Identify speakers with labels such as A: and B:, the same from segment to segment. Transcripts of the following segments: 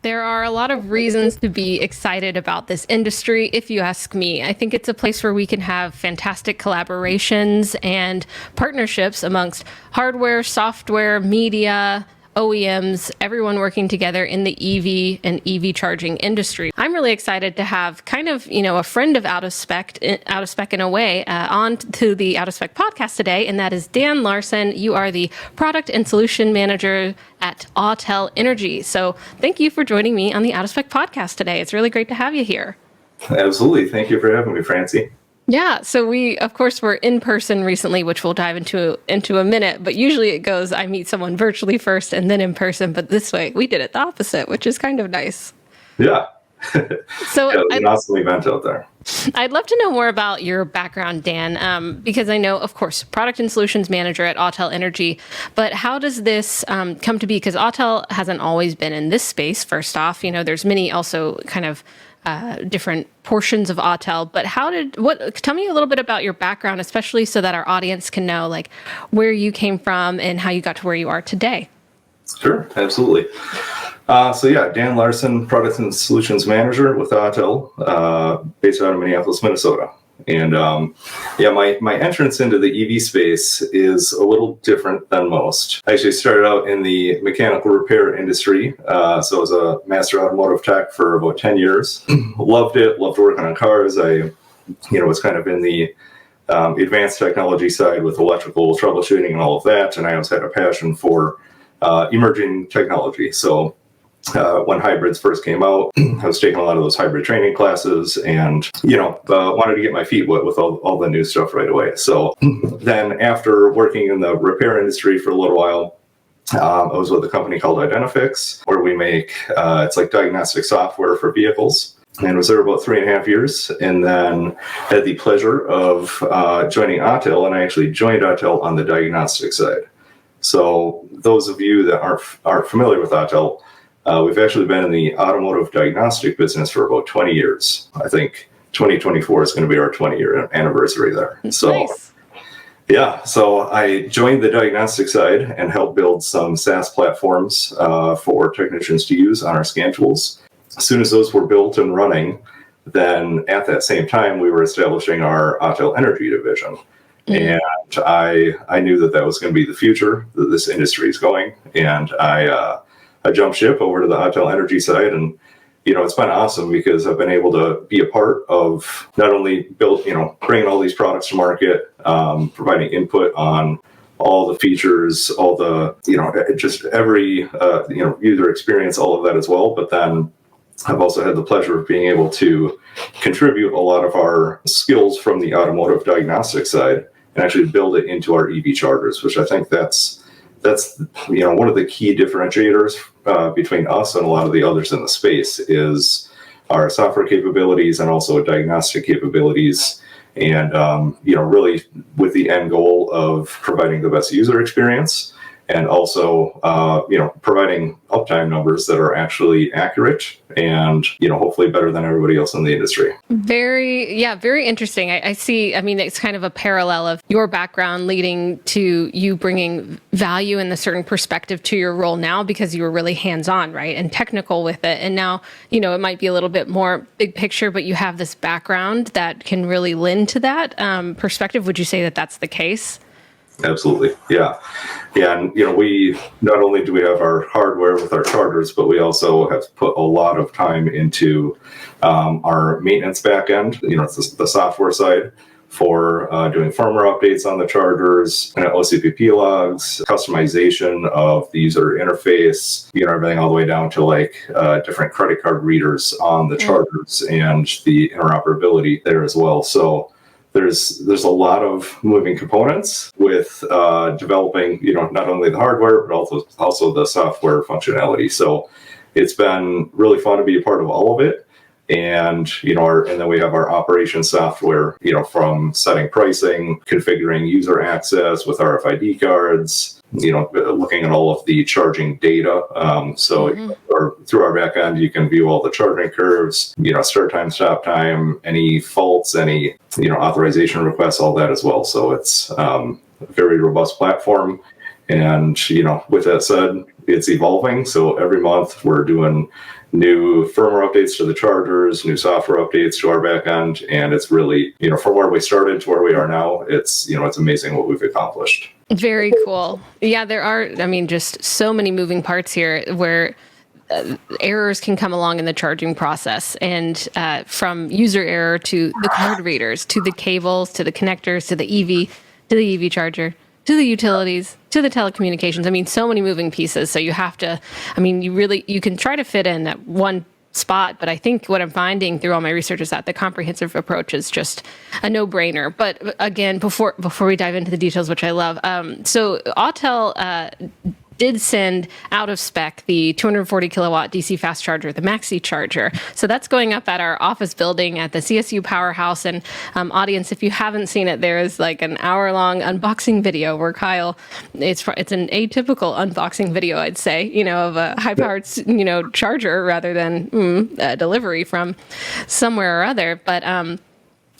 A: There are a lot of reasons to be excited about this industry, if you ask me. I think it's a place where we can have fantastic collaborations and partnerships amongst hardware, software, media, OEMs, everyone working together in the EV and EV charging industry. I'm really excited to have kind of, a friend of Out of Spec in a way, on to the Out of Spec podcast today, and that is Dan Larson. You are the product and solution manager at Autel Energy. So thank you for joining me on the Out of Spec podcast today. It's really great to have you here.
B: Absolutely. Thank you for having me, Francie.
A: Yeah, so we, of course, were in person recently, which we'll dive into a minute, but usually it goes, I meet someone virtually first and then in person, but this way we did it the opposite, which is kind of nice.
B: Yeah.
A: So
B: it was an awesome event out there.
A: I'd love to know more about your background, Dan, because I know, of course, product and solutions manager at Autel Energy, but how does this come to be? Because Autel hasn't always been in this space, first off. There's many also kind of different portions of Autel, but tell me a little bit about your background, especially so that our audience can know like where you came from and how you got to where you are today.
B: Sure, absolutely. Dan Larson, Product and Solutions Manager with Autel, based out of Minneapolis, Minnesota. And my entrance into the EV space is a little different than most. I actually started out in the mechanical repair industry. So I was a master automotive tech for about 10 years. Loved it, loved working on cars. I was kind of in the advanced technology side with electrical troubleshooting and all of that. And I always had a passion for emerging technology. So when hybrids first came out, I was taking a lot of those hybrid training classes and, wanted to get my feet wet with all the new stuff right away. So then after working in the repair industry for a little while, I was with a company called Identifix, where we make, it's like diagnostic software for vehicles. And was there about 3.5 years, and then had the pleasure of joining Autel, and I actually joined Autel on the diagnostic side. So those of you that aren't familiar with Autel, we've actually been in the automotive diagnostic business for about 20 years. I think 2024 is going to be our 20-year anniversary there. So,
A: nice.
B: Yeah, so I joined the diagnostic side and helped build some SaaS platforms for technicians to use on our scan tools. As soon as those were built and running, then at that same time, we were establishing our Autel Energy division. And I knew that was going to be the future that this industry is going. And I jumped ship over to the Autel Energy side, and it's been awesome because I've been able to be a part of not only bringing all these products to market, providing input on all the features, all the just every user experience, all of that as well. But then I've also had the pleasure of being able to contribute a lot of our skills from the automotive diagnostic side and actually build it into our EV chargers, which I think that's one of the key differentiators between us and a lot of the others in the space is our software capabilities and also diagnostic capabilities, and really with the end goal of providing the best user experience and also providing uptime numbers that are actually accurate and hopefully better than everybody else in the industry.
A: Very interesting. I see. I mean, it's kind of a parallel of your background leading to you bringing value and a certain perspective to your role now because you were really hands-on, right, and technical with it. And now, it might be a little bit more big picture, but you have this background that can really lend to that perspective. Would you say that that's the case?
B: Absolutely. Yeah. And, we not only do we have our hardware with our chargers, but we also have put a lot of time into our maintenance back end, it's the software side for doing firmware updates on the chargers, OCPP logs, customization of the user interface, everything all the way down to like different credit card readers on the chargers and the interoperability there as well. So there's a lot of moving components with developing, not only the hardware, but also the software functionality. So it's been really fun to be a part of all of it. And, and then we have our operations software, from setting pricing, configuring user access with RFID cards, looking at all of the charging data. Through our back end, you can view all the charging curves, start time, stop time, any faults, any, authorization requests, all that as well. So it's a very robust platform. And, with that said, it's evolving. So every month we're doing new firmware updates to the chargers, new software updates to our back end, and it's really, from where we started to where we are now, it's amazing what we've accomplished.
A: Very cool. Yeah, there are, just so many moving parts here where errors can come along in the charging process, and from user error to the card readers, to the cables, to the connectors, to the EV charger, to the utilities, to the telecommunications. So many moving pieces. So you have to, you can try to fit in at one spot, but I think what I'm finding through all my research is that the comprehensive approach is just a no-brainer. But again, before we dive into the details, which I love, so Autel did send Out of Spec the 240 kilowatt DC fast charger, the Maxi charger. So that's going up at our office building at the CSU Powerhouse. And audience, if you haven't seen it, there is like an hour-long unboxing video where Kyle, it's an atypical unboxing video, I'd say, of a high-powered, charger rather than a delivery from somewhere or other. But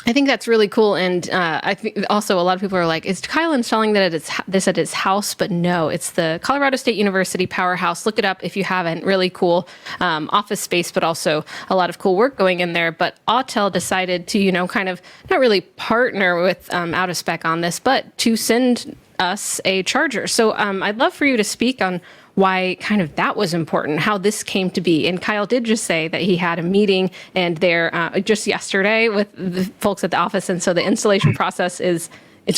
A: I think that's really cool. And I think also a lot of people are like, is Kyle installing this at his house? But no, it's the Colorado State University Powerhouse. Look it up if you haven't. Really cool office space, but also a lot of cool work going in there. But Autel decided to, kind of not really partner with Out of Spec on this, but to send us a charger. So I'd love for you to speak on why kind of that was important, how this came to be. And Kyle did just say that he had a meeting and there just yesterday with the folks at the office. And so the installation process it's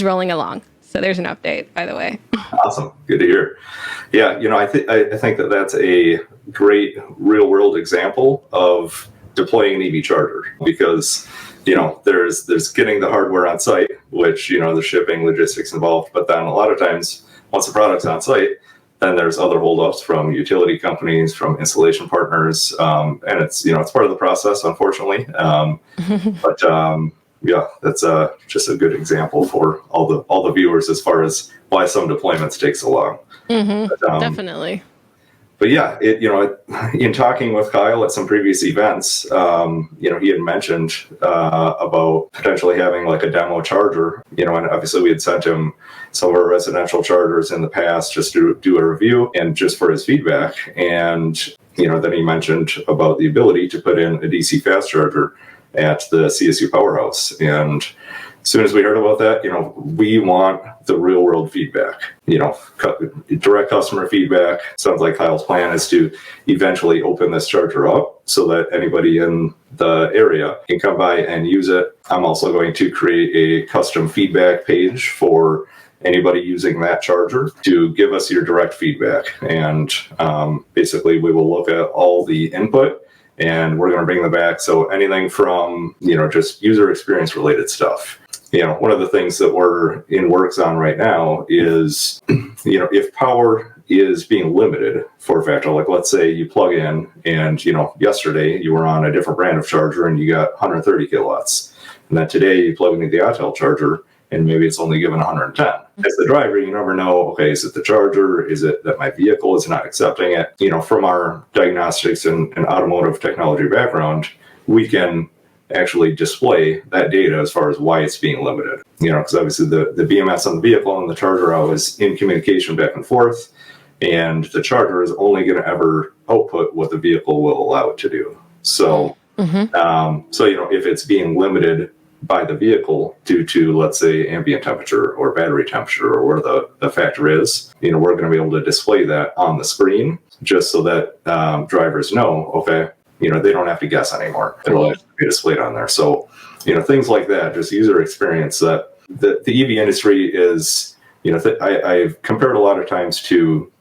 A: rolling along. So there's an update, by the way.
B: Awesome. Good to hear. Yeah, I think that that's a great real world example of deploying an EV charger, because there's getting the hardware on site, which, the shipping logistics involved. But then a lot of times once the product's on site, then there's other holdups from utility companies, from installation partners, and it's part of the process, unfortunately. But yeah, that's just a good example for all the viewers as far as why some deployments take so long. But,
A: definitely.
B: But yeah, in talking with Kyle at some previous events, he had mentioned about potentially having like a demo charger, and obviously we had sent him some of our residential chargers in the past just to do a review and just for his feedback. And, then he mentioned about the ability to put in a DC fast charger at the CSU Powerhouse. And as soon as we heard about that, we want the real world feedback, direct customer feedback. Sounds like Kyle's plan is to eventually open this charger up so that anybody in the area can come by and use it. I'm also going to create a custom feedback page for anybody using that charger to give us your direct feedback. And basically we will look at all the input and we're going to bring them back. So anything from, just user experience related stuff. One of the things that we're in works on right now is, if power is being limited for a factor, like let's say you plug in and, yesterday you were on a different brand of charger and you got 130 kilowatts. And then today you plug into the Autel charger and maybe it's only given 110. As the driver, you never know, okay, is it the charger? Is it that my vehicle is not accepting it? From our diagnostics and automotive technology background, we can actually display that data as far as why it's being limited. Because obviously the BMS on the vehicle and the charger are always in communication back and forth, and the charger is only going to ever output what the vehicle will allow it to do. So, if it's being limited by the vehicle due to, let's say, ambient temperature or battery temperature or where the factor is, we're going to be able to display that on the screen just so that drivers know, okay, they don't have to guess anymore. It'll actually be displayed on there. So, things like that, just user experience that the EV industry is, I've compared a lot of times to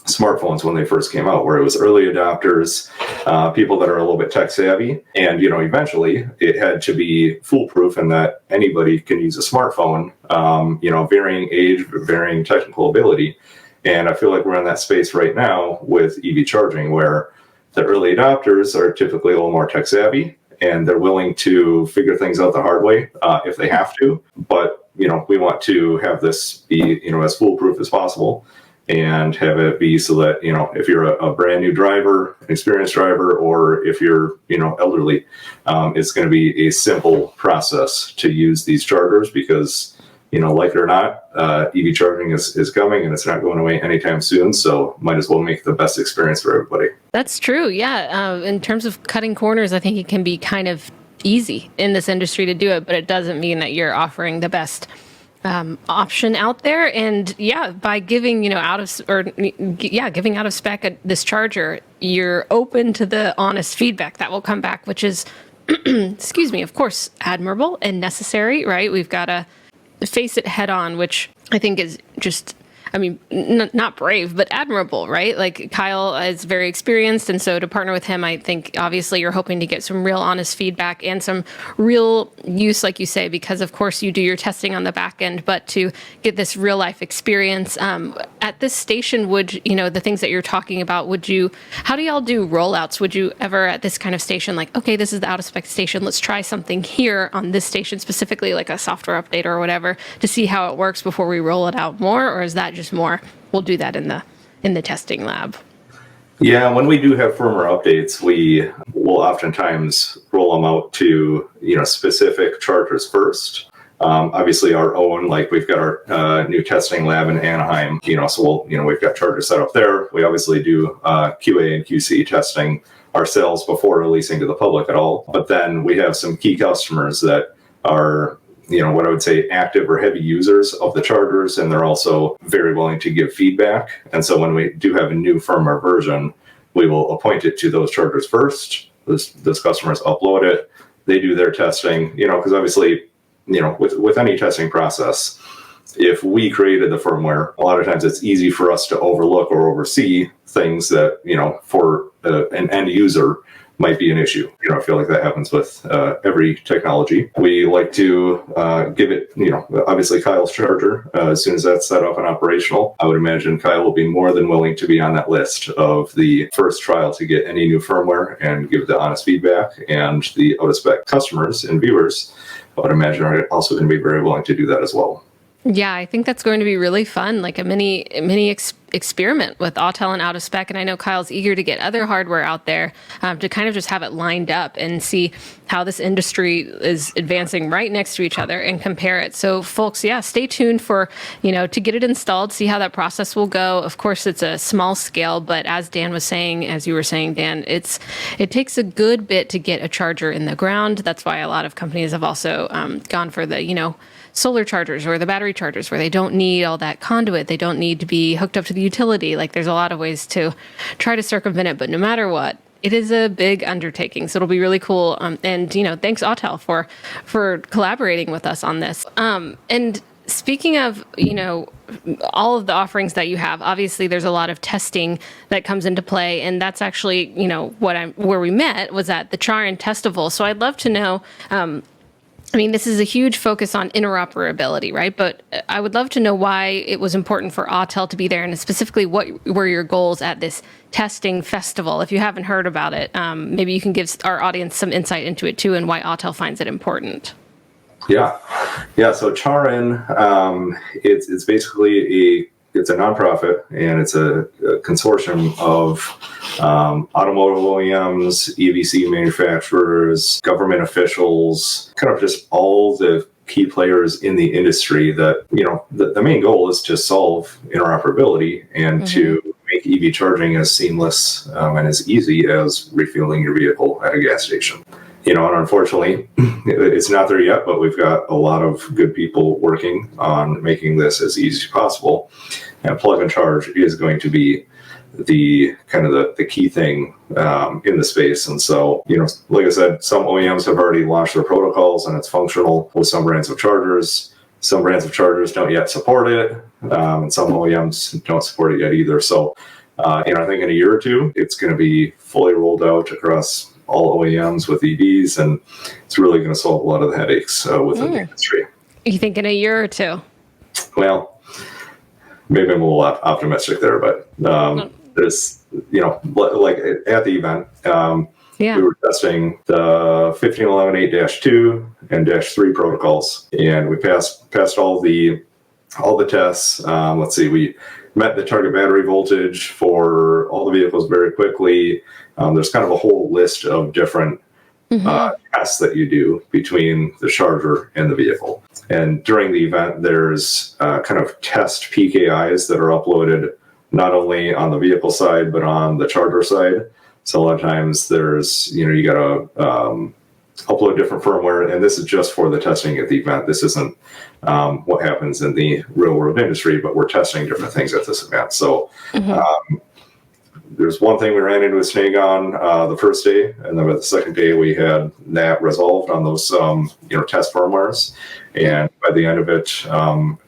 B: smartphones when they first came out, where it was early adopters, people that are a little bit tech savvy. And, eventually it had to be foolproof in that anybody can use a smartphone, varying age, varying technical ability. And I feel like we're in that space right now with EV charging, where the early adopters are typically a little more tech savvy and they're willing to figure things out the hard way if they have to. But, we want to have this be, as foolproof as possible and have it be so that, if you're a brand new driver, an experienced driver, or if you're, elderly, it's going to be a simple process to use these chargers because like it or not, EV charging is coming and it's not going away anytime soon. So might as well make the best experience for everybody.
A: That's true. Yeah. In terms of cutting corners, I think it can be kind of easy in this industry to do it, but it doesn't mean that you're offering the best option out there. And yeah, by giving, giving Out of Spec this charger, you're open to the honest feedback that will come back, which is, excuse me, of course, admirable and necessary, right? We've got to face it head on, which I think is just, not brave, but admirable, right? Like Kyle is very experienced. And so to partner with him, I think obviously you're hoping to get some real honest feedback and some real use, like you say, because of course you do your testing on the back end, but to get this real life experience at this station, the things that you're talking about, how do y'all do rollouts? Would you ever at this kind of station, like, okay, this is the Out of Spec station, let's try something here on this station, specifically like a software update or whatever, to see how it works before we roll it out more? Or is that just more, we'll do that in the testing lab?
B: Yeah, when we do have firmware updates, we will oftentimes roll them out to specific chargers first. Obviously, our own, like we've got our new testing lab in Anaheim. So we've got chargers set up there. We obviously do QA and QC testing ourselves before releasing to the public at all. But then we have some key customers that are what I would say active or heavy users of the chargers, and they're also very willing to give feedback. And so when we do have a new firmware version, we will appoint it to those chargers first. Those customers upload it, they do their testing, because obviously, with any testing process, if we created the firmware, a lot of times it's easy for us to overlook or oversee things that, for an end user might be an issue. I feel like that happens with every technology. We like to give it, obviously Kyle's charger, as soon as that's set up and operational, I would imagine Kyle will be more than willing to be on that list of the first trial to get any new firmware and give the honest feedback. And the Out of Spec customers and viewers, I would imagine, are also going to be very willing to do that as well.
A: Yeah, I think that's going to be really fun, like a mini experiment with Autel and Out of Spec. And I know Kyle's eager to get other hardware out there to kind of just have it lined up and see how this industry is advancing right next to each other and compare it. So folks, yeah, stay tuned for, to get it installed, see how that process will go. Of course, it's a small scale, but as Dan was saying, as you were saying, Dan, it takes a good bit to get a charger in the ground. That's why a lot of companies have also gone for the, solar chargers or the battery chargers, where they don't need all that conduit. They don't need to be hooked up to the utility. Like there's a lot of ways to try to circumvent it, but no matter what, it is a big undertaking. So it'll be really cool. And, thanks Autel for collaborating with us on this. And speaking of, all of the offerings that you have, obviously there's a lot of testing that comes into play. And that's actually, where we met was at the Char and Testival. So I'd love to know, this is a huge focus on interoperability, right? But I would love to know why it was important for Autel to be there, and specifically what were your goals at this testing festival? If you haven't heard about it, maybe you can give our audience some insight into it too, and why Autel finds it important.
B: Yeah. So Charin, it's basically it's a nonprofit, and it's a consortium of automotive OEMs, EVC manufacturers, government officials, kind of just all the key players in the industry that, the main goal is to solve interoperability and to make EV charging as seamless and as easy as refueling your vehicle at a gas station. And unfortunately, it's not there yet, but we've got a lot of good people working on making this as easy as possible. And plug and charge is going to be the key thing in the space. And so, like I said, some OEMs have already launched their protocols and it's functional with some brands of chargers. Some brands of chargers don't yet support it, and some OEMs don't support it yet either. So, I think in a year or two, it's going to be fully rolled out across all OEMs with EVs, and it's really going to solve a lot of the headaches within the industry.
A: You think in a year or two?
B: Well, maybe I'm a little optimistic there, but there's, like at the event, we were testing the 15118-2 and -3 protocols, and we passed all the tests. Let's see, we met the target battery voltage for all the vehicles very quickly. There's kind of a whole list of different tests that you do between the charger and the vehicle. And during the event, there's kind of test PKIs that are uploaded not only on the vehicle side, but on the charger side. So a lot of times there's, you got to upload different firmware, and this is just for the testing at the event. This isn't what happens in the real world industry, but we're testing different things at this event. So there's one thing we ran into a snag on the first day, and then by the second day we had that resolved on those test firmwares. And by the end of it,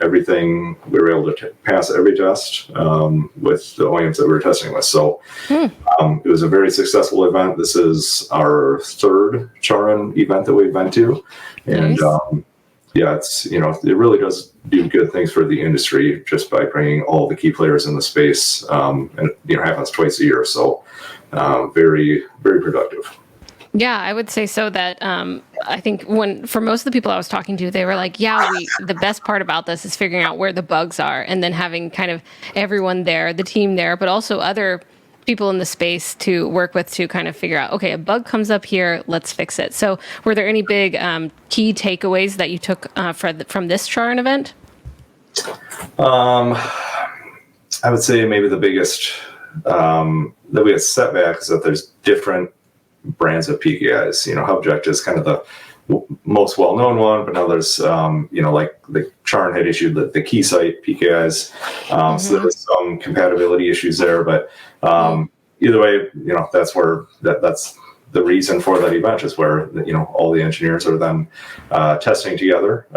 B: everything, we were able to pass every test with the OEMs that we were testing with. So it was a very successful event. This is our third Charin event that we've been to. And
A: Nice.
B: yeah, it's, it really does do good things for the industry just by bringing all the key players in the space. And it happens twice a year. So very, very productive.
A: Yeah, I would say so. That I think for most of the people I was talking to, they were like, "Yeah, the best part about this is figuring out where the bugs are, and then having kind of everyone there, the team there, but also other people in the space to work with to kind of figure out, okay, a bug comes up here, let's fix it." So, were there any big key takeaways that you took from this Charin event?
B: I would say maybe the biggest the biggest setback is that there's different brands of PKIs. Hubject is kind of the most well-known one, but now there's like the Charin had issued the Keysight PKIs, so there's some compatibility issues there. But either way, that's the reason for that event, is where all the engineers are then testing together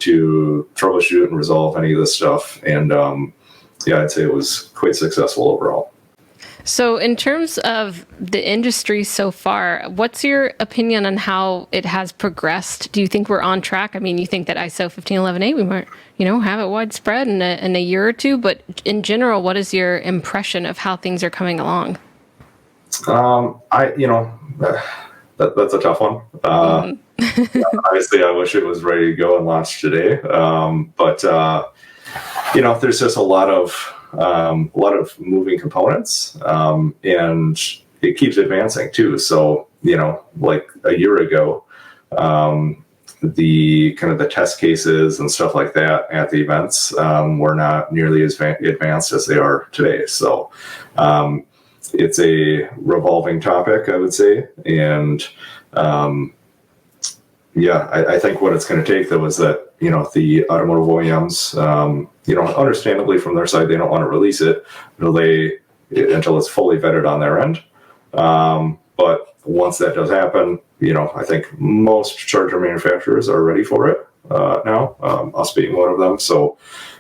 B: to troubleshoot and resolve any of this stuff. And yeah, I'd say it was quite successful overall.
A: So, in terms of the industry so far, what's your opinion on how it has progressed? Do you think we're on track? I mean, you think that ISO 15118, we might, have it widespread in a year or two, but in general, what is your impression of how things are coming along?
B: That's a tough one. Obviously, I wish it was ready to go and launch today. But there's just a lot of moving components, and it keeps advancing too. So, like a year ago, the kind of the test cases and stuff like that at the events were not nearly as advanced as they are today. So it's a revolving topic, I would say. And I think what it's going to take, though, is that the automotive OEMs, understandably from their side, they don't want to release it until it's fully vetted on their end. But once that does happen, I think most charger manufacturers are ready for it now, us being one of them. So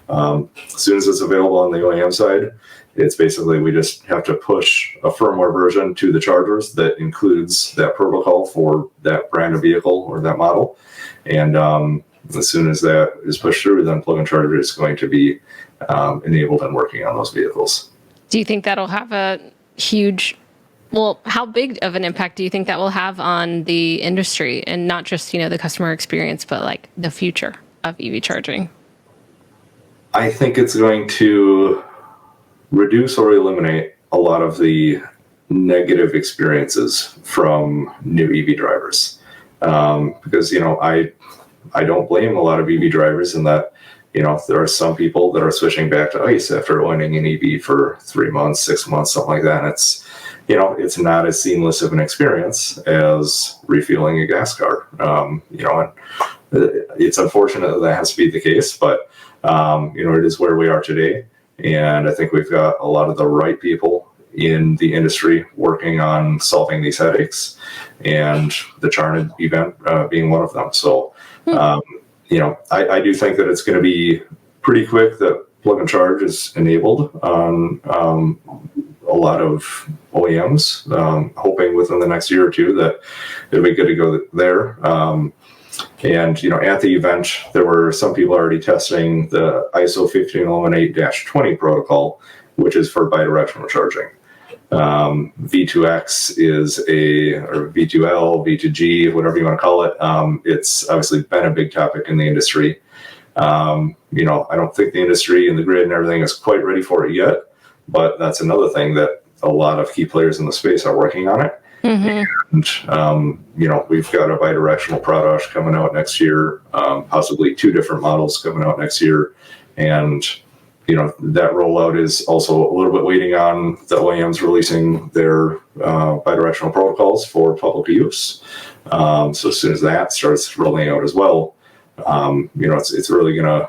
B: as soon as it's available on the OEM side, it's basically we just have to push a firmware version to the chargers that includes that protocol for that brand of vehicle or that model. And as soon as that is pushed through, then plug-in charger is going to be enabled and working on those vehicles.
A: Do you think that'll have a huge, how big of an impact do you think that will have on the industry, and not just, the customer experience, but like the future of EV charging?
B: I think it's going to reduce or eliminate a lot of the negative experiences from new EV drivers. Because, I don't blame a lot of EV drivers in that, there are some people that are switching back to ICE after owning an EV for 3 months, 6 months, something like that. And it's not as seamless of an experience as refueling a gas car. And it's unfortunate that has to be the case, but, it is where we are today. And I think we've got a lot of the right people in the industry working on solving these headaches, and the Charin event being one of them. So, I do think that it's going to be pretty quick that plug and charge is enabled on a lot of OEMs, hoping within the next year or two that it'll be good to go there. And, at the event, there were some people already testing the ISO 15118-20 protocol, which is for bidirectional charging. V2X is or V2L, V2G, whatever you want to call it. It's obviously been a big topic in the industry. I don't think the industry and the grid and everything is quite ready for it yet, but that's another thing that a lot of key players in the space are working on it. And, we've got a bidirectional product coming out next year, possibly 2 different models coming out next year. And, that rollout is also a little bit waiting on the OEMs releasing their bidirectional protocols for public use. So as soon as that starts rolling out as well, it's really going to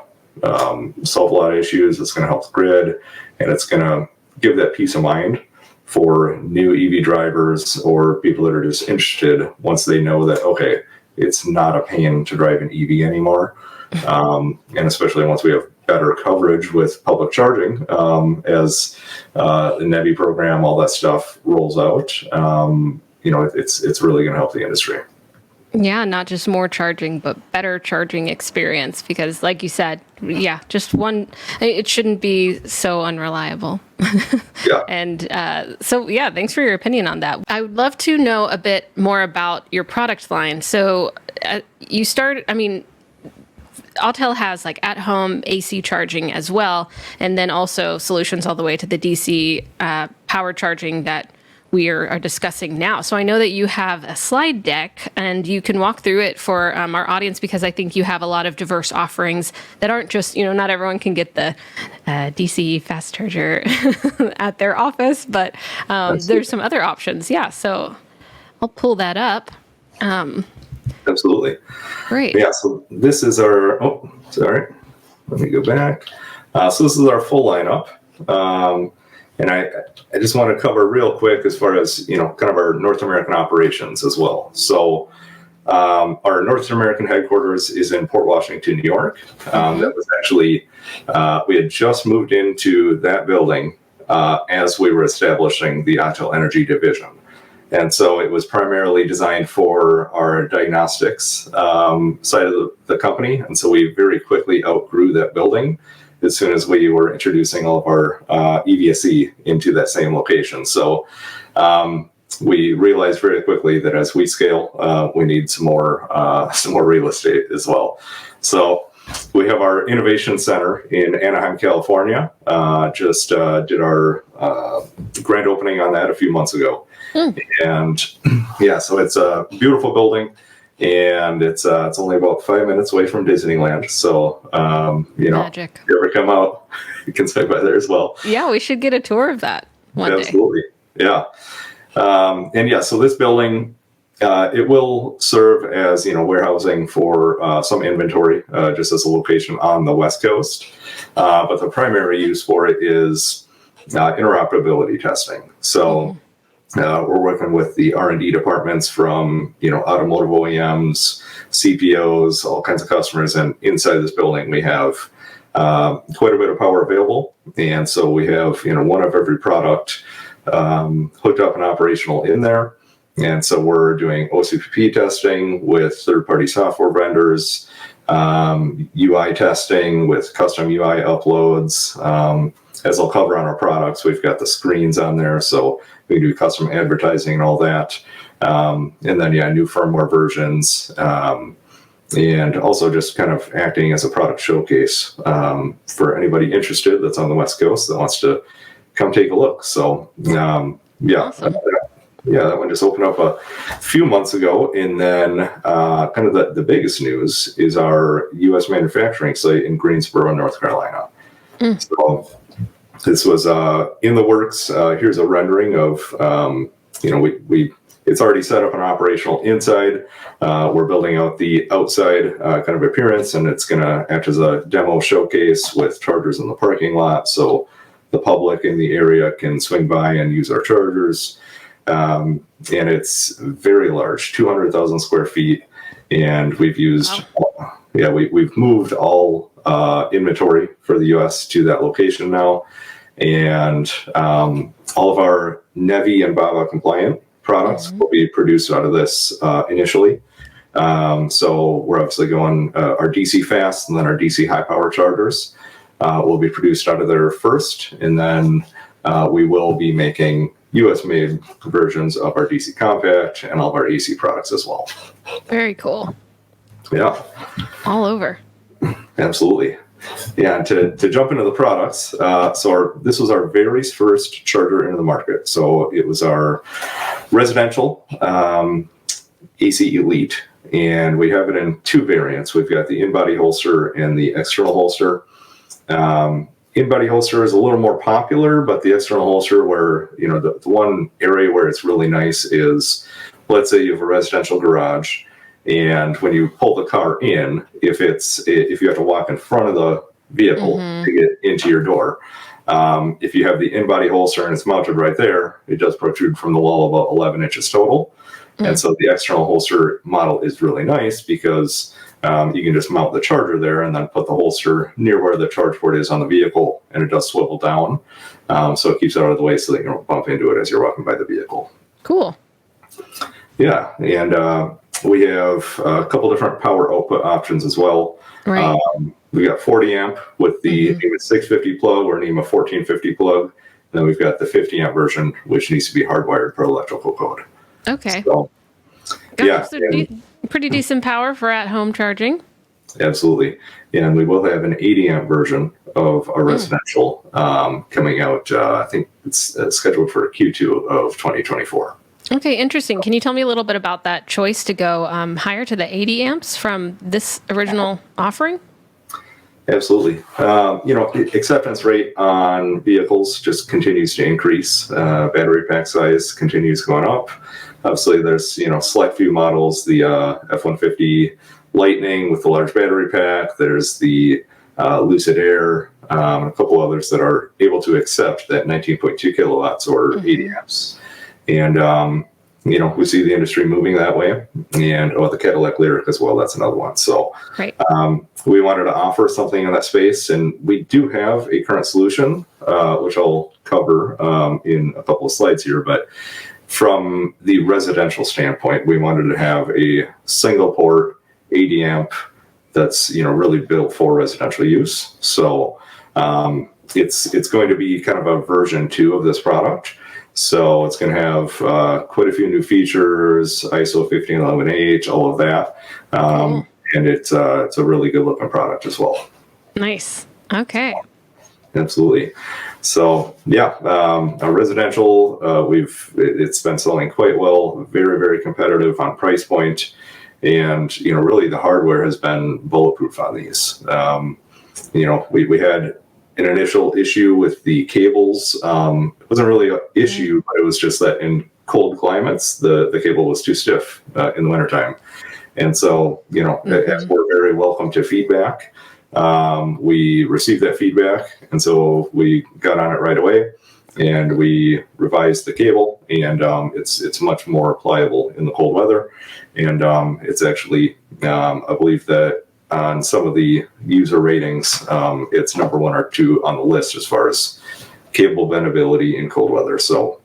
B: solve a lot of issues. It's going to help the grid, and it's going to give that peace of mind for new EV drivers or people that are just interested once they know that, okay, it's not a pain to drive an EV anymore. And especially once we have better coverage with public charging, as the NEVI program, all that stuff rolls out, it's really going to help the industry.
A: Yeah, not just more charging, but better charging experience. Because like you said, just one, it shouldn't be so unreliable.
B: Yeah.
A: And thanks for your opinion on that. I would love to know a bit more about your product line. So Autel has like at-home AC charging as well, and then also solutions all the way to the DC power charging that we are discussing now. So I know that you have a slide deck, and you can walk through it for our audience, because I think you have a lot of diverse offerings that aren't just, not everyone can get the DC fast charger at their office, but there's some other options. Yeah, so I'll pull that up.
B: Absolutely.
A: Great.
B: Yeah, so this is our, let me go back. So this is our full lineup. And I just want to cover real quick as far as, kind of our North American operations as well. So our North American headquarters is in Port Washington, New York. That was actually, we had just moved into that building as we were establishing the Autel Energy division. And so it was primarily designed for our diagnostics side of the company. And so we very quickly outgrew that building as soon as we were introducing all of our EVSE into that same location. So we realized very quickly that as we scale, we need some more real estate as well. So we have our innovation center in Anaheim, California. Just did our grand opening on that a few months ago. And so it's a beautiful building, and it's only about 5 minutes away from Disneyland. So,
A: Magic.
B: If you ever come out, you can stay by there as well.
A: Yeah, we should get a tour of that one day.
B: Absolutely. Yeah. So this building, it will serve as, warehousing for some inventory, just as a location on the West Coast. But the primary use for it is interoperability testing. So we're working with the R&D departments from, automotive OEMs, CPOs, all kinds of customers. And inside this building, we have quite a bit of power available. And so we have, one of every product hooked up and operational in there. And so we're doing OCPP testing with third-party software vendors, UI testing with custom UI uploads. As I'll cover on our products, we've got the screens on there, so we do custom advertising and all that. And then, new firmware versions, and also just kind of acting as a product showcase for anybody interested that's on the West Coast that wants to come take a look. So,
A: Awesome.
B: That one just opened up a few months ago. And then kind of the biggest news is our U.S. manufacturing site in Greensboro, North Carolina. So this was in the works. Here's a rendering of, it's already set up and operational inside. We're building out the outside kind of appearance, and it's going to act as a demo showcase with chargers in the parking lot. So the public in the area can swing by and use our chargers. And it's very large, 200,000 square feet. And we've used, we've moved all inventory for the US to that location now. And all of our NEVI and BABA compliant products will be produced out of this initially. So we're obviously going our DC fast and then our DC high power chargers will be produced out of there first. And then we will be making US made versions of our DC compact and all of our AC products as well.
A: Very cool.
B: Yeah.
A: All over.
B: Absolutely. Yeah, and to jump into the products, this was our very first charger into the market. So it was our residential AC Elite, and we have it in two variants. We've got the in-body holster and the external holster. In-body holster is a little more popular, but the external holster, where the one area where it's really nice is, let's say you have a residential garage, and when you pull the car in, if you have to walk in front of the vehicle to get into your door, if you have the in-body holster and it's mounted right there, it does protrude from the wall about 11 inches total. And so the external holster model is really nice because you can just mount the charger there and then put the holster near where the charge port is on the vehicle, and it does swivel down. So it keeps it out of the way so that you don't bump into it as you're walking by the vehicle.
A: Cool.
B: Yeah, and we have a couple different power output options as well.
A: Right.
B: We got 40 amp with the NEMA 650 plug or NEMA 1450 plug. Then we've got the 50 amp version, which needs to be hardwired per electrical code.
A: Okay.
B: So, yeah.
A: So pretty decent power for at-home charging.
B: Absolutely. And we will have an 80 amp version of a residential coming out. I think it's scheduled for Q2 of 2024.
A: Okay, interesting. Can you tell me a little bit about that choice to go higher to the 80 amps from this original offering?
B: Absolutely. Acceptance rate on vehicles just continues to increase. Battery pack size continues going up. Obviously, there's select few models, the F-150 Lightning with the large battery pack. There's the Lucid Air, a couple others that are able to accept that 19.2 kilowatts or 80 amps. And we see the industry moving that way. And the Cadillac Lyric as well. That's another one. So
A: right.
B: We wanted to offer something in that space, and we do have a current solution, which I'll cover in a couple of slides here. But from the residential standpoint, we wanted to have a single port 80 amp that's really built for residential use. So it's going to be kind of a version 2 of this product. So it's going to have quite a few new features, ISO 1511H, all of that.
A: Cool.
B: And it's a really good looking product as well.
A: Nice. Okay.
B: Absolutely. So yeah, a residential, it's been selling quite well, very, very competitive on price point. And, really the hardware has been bulletproof on these. We had an initial issue with the cables. It wasn't really an issue, but it was just that in cold climates, the cable was too stiff in the wintertime. And so, as we're very welcome to feedback, we received that feedback. And so we got on it right away and we revised the cable, and it's much more pliable in the cold weather. And it's actually, I believe that on some of the user ratings, it's number 1 or 2 on the list as far as cable bendability in cold weather. So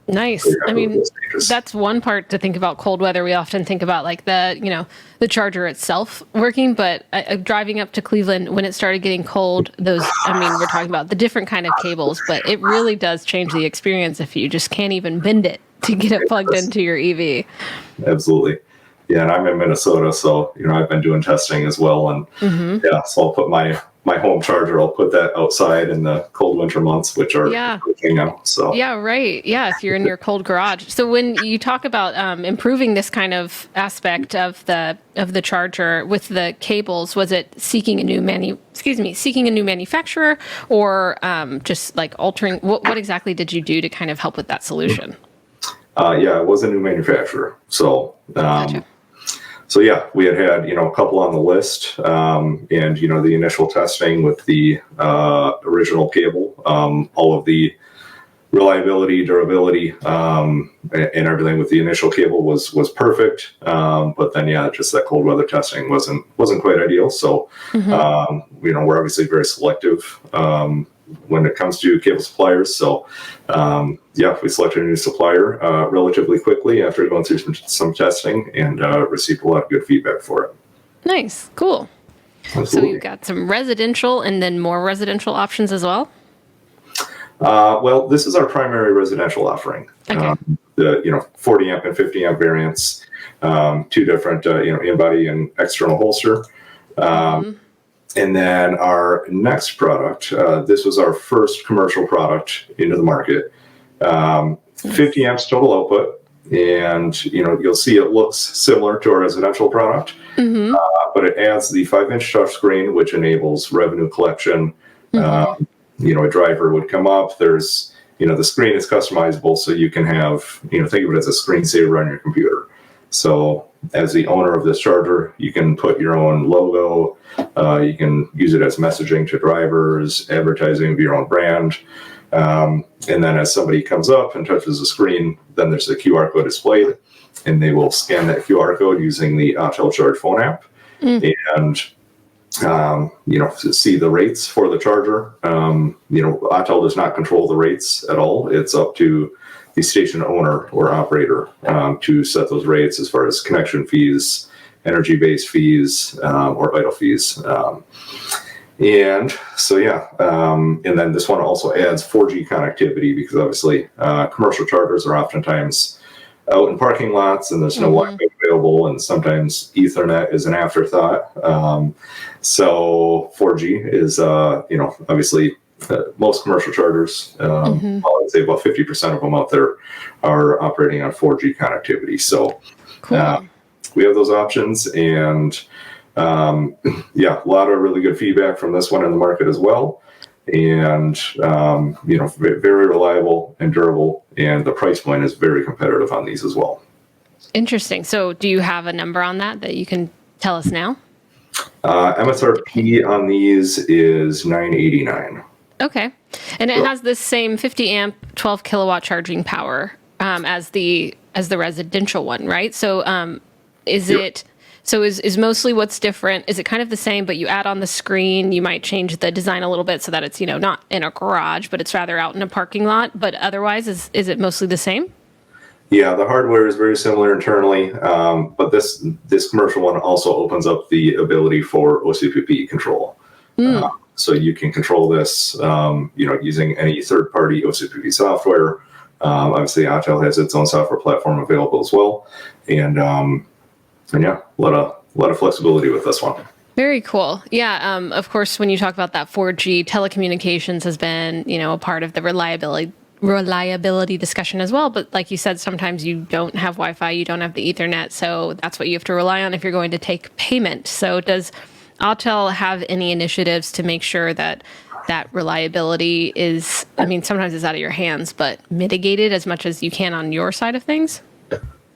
A: nice. I mean, that's one part to think about cold weather. We often think about like the charger itself working, but driving up to Cleveland when it started getting cold, we're talking about the different kind of cables, but it really does change the experience if you just can't even bend it to get it plugged into your EV.
B: Absolutely. Yeah, and I'm in Minnesota, so I've been doing testing as well, and so I'll put my home charger. I'll put that outside in the cold winter months, which are approaching now. So
A: yeah, right. Yeah, if you're in your cold garage. So when you talk about improving this kind of aspect of the charger with the cables, was it seeking a new manufacturer, or just like altering? What exactly did you do to kind of help with that solution?
B: It was a new manufacturer. So.
A: Gotcha.
B: So yeah, we had a couple on the list, and the initial testing with the original cable, all of the reliability, durability, and everything with the initial cable was perfect. But then just that cold weather testing wasn't quite ideal. So we're obviously very selective when it comes to cable suppliers. So we selected a new supplier relatively quickly after going through some testing, and received a lot of good feedback for it.
A: Nice. Cool. Absolutely. So you've got some residential and then more residential options as well?
B: Well, this is our primary residential offering.
A: Okay.
B: The 40 amp and 50 amp variants, 2 different in-body and external holster. And then our next product, this was our first commercial product into the market. 50 amps total output, and you'll see it looks similar to a residential product, but it adds the 5-inch touchscreen, which enables revenue collection. A driver would come up. There's the screen is customizable, so you can have think of it as a screensaver on your computer. So as the owner of this charger, you can put your own logo. You can use it as messaging to drivers, advertising of your own brand. And then as somebody comes up and touches the screen, then there's a QR code displayed, and they will scan that QR code using the Autel Charge phone app, and see the rates for the charger. Autel does not control the rates at all. It's up to the station owner or operator to set those rates as far as connection fees, energy-based fees, or idle fees. And then this one also adds 4G connectivity, because obviously commercial chargers are oftentimes out in parking lots and there's no Wi-Fi available, and sometimes Ethernet is an afterthought. So 4G is, obviously most commercial chargers, I'd say about 50% of them out there are operating on 4G connectivity. So cool. We have those options, and a lot of really good feedback from this one in the market as well. And, very reliable and durable, and the price point is very competitive on these as well.
A: Interesting. So do you have a number on that you can tell us now?
B: MSRP on these is $989.
A: Okay. And it has this same 50 amp, 12 kilowatt charging power as the residential one, right? So is mostly what's different? Is it kind of the same, but you add on the screen? You might change the design a little bit so that it's, not in a garage, but it's rather out in a parking lot. But otherwise, is it mostly the same?
B: Yeah, the hardware is very similar internally, but this commercial one also opens up the ability for OCPP control. So you can control this, using any third-party OCPP software. Obviously, Autel has its own software platform available as well, and a lot of flexibility with this one.
A: Very cool. Yeah. Of course, when you talk about that 4G, telecommunications has been, a part of the reliability discussion as well. But like you said, sometimes you don't have Wi-Fi, you don't have the Ethernet. So that's what you have to rely on if you're going to take payment. So does Autel have any initiatives to make sure that reliability is, sometimes it's out of your hands, but mitigated as much as you can on your side of things?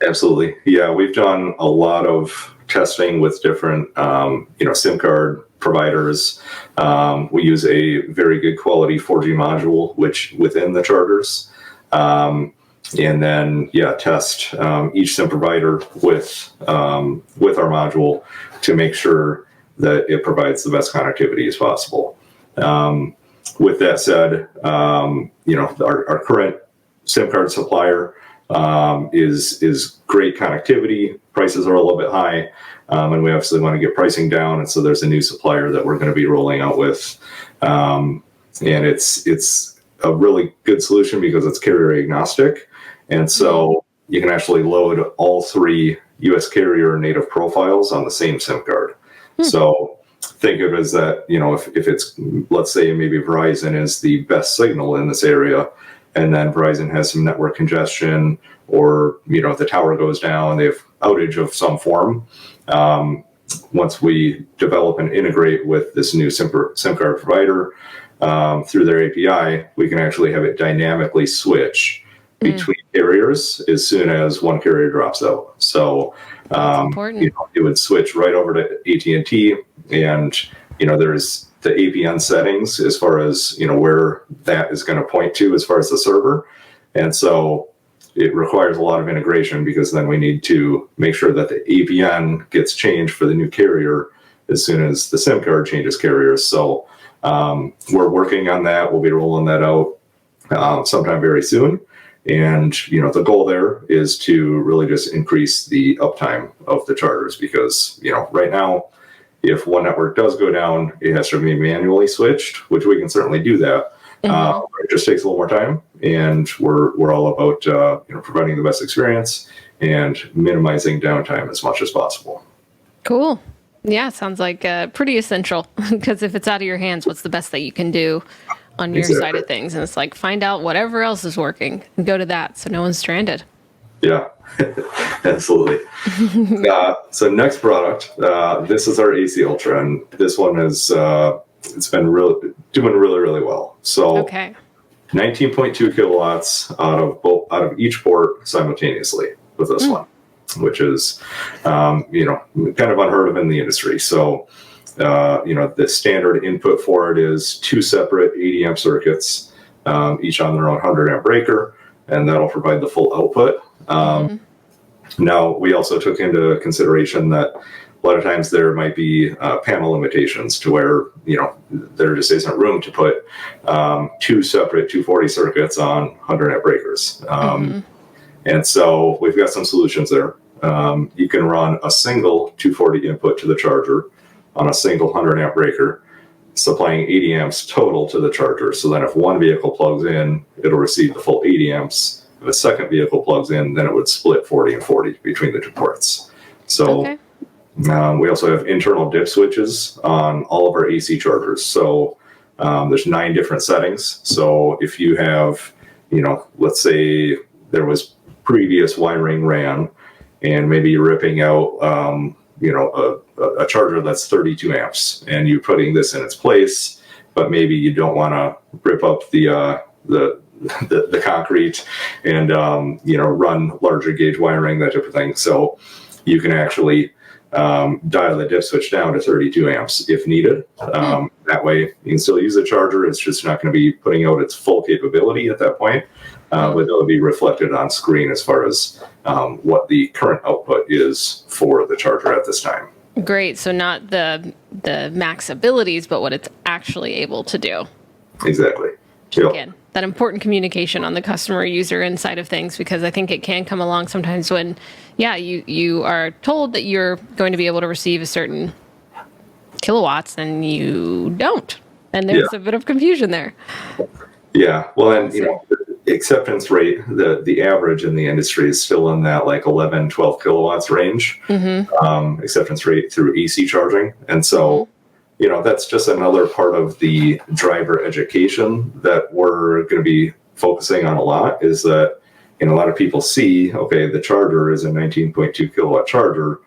B: Absolutely. Yeah, we've done a lot of testing with different, SIM card providers. We use a very good quality 4G module, which within the chargers, and then test each SIM provider with our module to make sure that it provides the best connectivity as possible. With that said, our current SIM card supplier is great connectivity. Prices are a little bit high, and we obviously want to get pricing down. And so there's a new supplier that we're going to be rolling out with, and it's a really good solution because it's carrier agnostic, and so you can actually load all 3 U.S. carrier native profiles on the same SIM card. So think of it as that, if it's, let's say maybe Verizon is the best signal in this area, and then Verizon has some network congestion, or the tower goes down, they have outage of some form. Once we develop and integrate with this new SIM card provider through their API, we can actually have it dynamically switch between carriers as soon as one carrier drops out. So it would switch right over to AT&T, and there's the APN settings as far as where that is going to point to as far as the server, and so it requires a lot of integration, because then we need to make sure that the APN gets changed for the new carrier as soon as the SIM card changes carriers. So we're working on that. We'll be rolling that out sometime very soon, and the goal there is to really just increase the uptime of the chargers, because right now, if one network does go down, it has to be manually switched, which we can certainly do that. It just takes a little more time, and we're all about providing the best experience and minimizing downtime as much as possible.
A: Cool. Yeah, sounds like pretty essential, because if it's out of your hands, what's the best that you can do on your side of things? And it's like, find out whatever else is working and go to that, so no one's stranded.
B: Yeah, absolutely. So next product, this is our AC Ultra, and this one is it's been doing really well. So
A: Okay.
B: 19.2 kilowatts out of each port simultaneously with this one, which is kind of unheard of in the industry. So the standard input for it is two separate 80 amp circuits, each on their own 100 amp breaker, and that'll provide the full output. Now, we also took into consideration that a lot of times there might be panel limitations to where, there just isn't room to put two separate 240 circuits on 100 amp breakers. And so we've got some solutions there. You can run a single 240 input to the charger on a single 100 amp breaker, supplying 80 amps total to the charger. So then if one vehicle plugs in, it'll receive the full 80 amps. If a second vehicle plugs in, then it would split 40 and 40 between the two ports. So
A: Okay.
B: we also have internal dip switches on all of our AC chargers. So there's 9 different settings. So if you have, let's say there was previous wiring ran, and maybe you're ripping out, a charger that's 32 amps, and you're putting this in its place, but maybe you don't want to rip up the concrete and run larger gauge wiring, that type of thing. So you can actually dial the dip switch down to 32 amps if needed. That way you can still use the charger. It's just not going to be putting out its full capability at that point, but it'll be reflected on screen as far as what the current output is for the charger at this time.
A: Great. So not the max abilities, but what it's actually able to do.
B: Exactly.
A: Again, that important communication on the customer user inside of things, because I think it can come along sometimes when, you are told that you're going to be able to receive a certain kilowatts and you don't. And there's a bit of confusion there. Yeah.
B: Well, and, acceptance rate, the average in the industry is still in that like 11, 12 kilowatts range, acceptance rate through AC charging. And so, that's just another part of the driver education that we're going to be focusing on a lot, is that, a lot of people see, okay, the charger is a 19.2 kilowatt charger,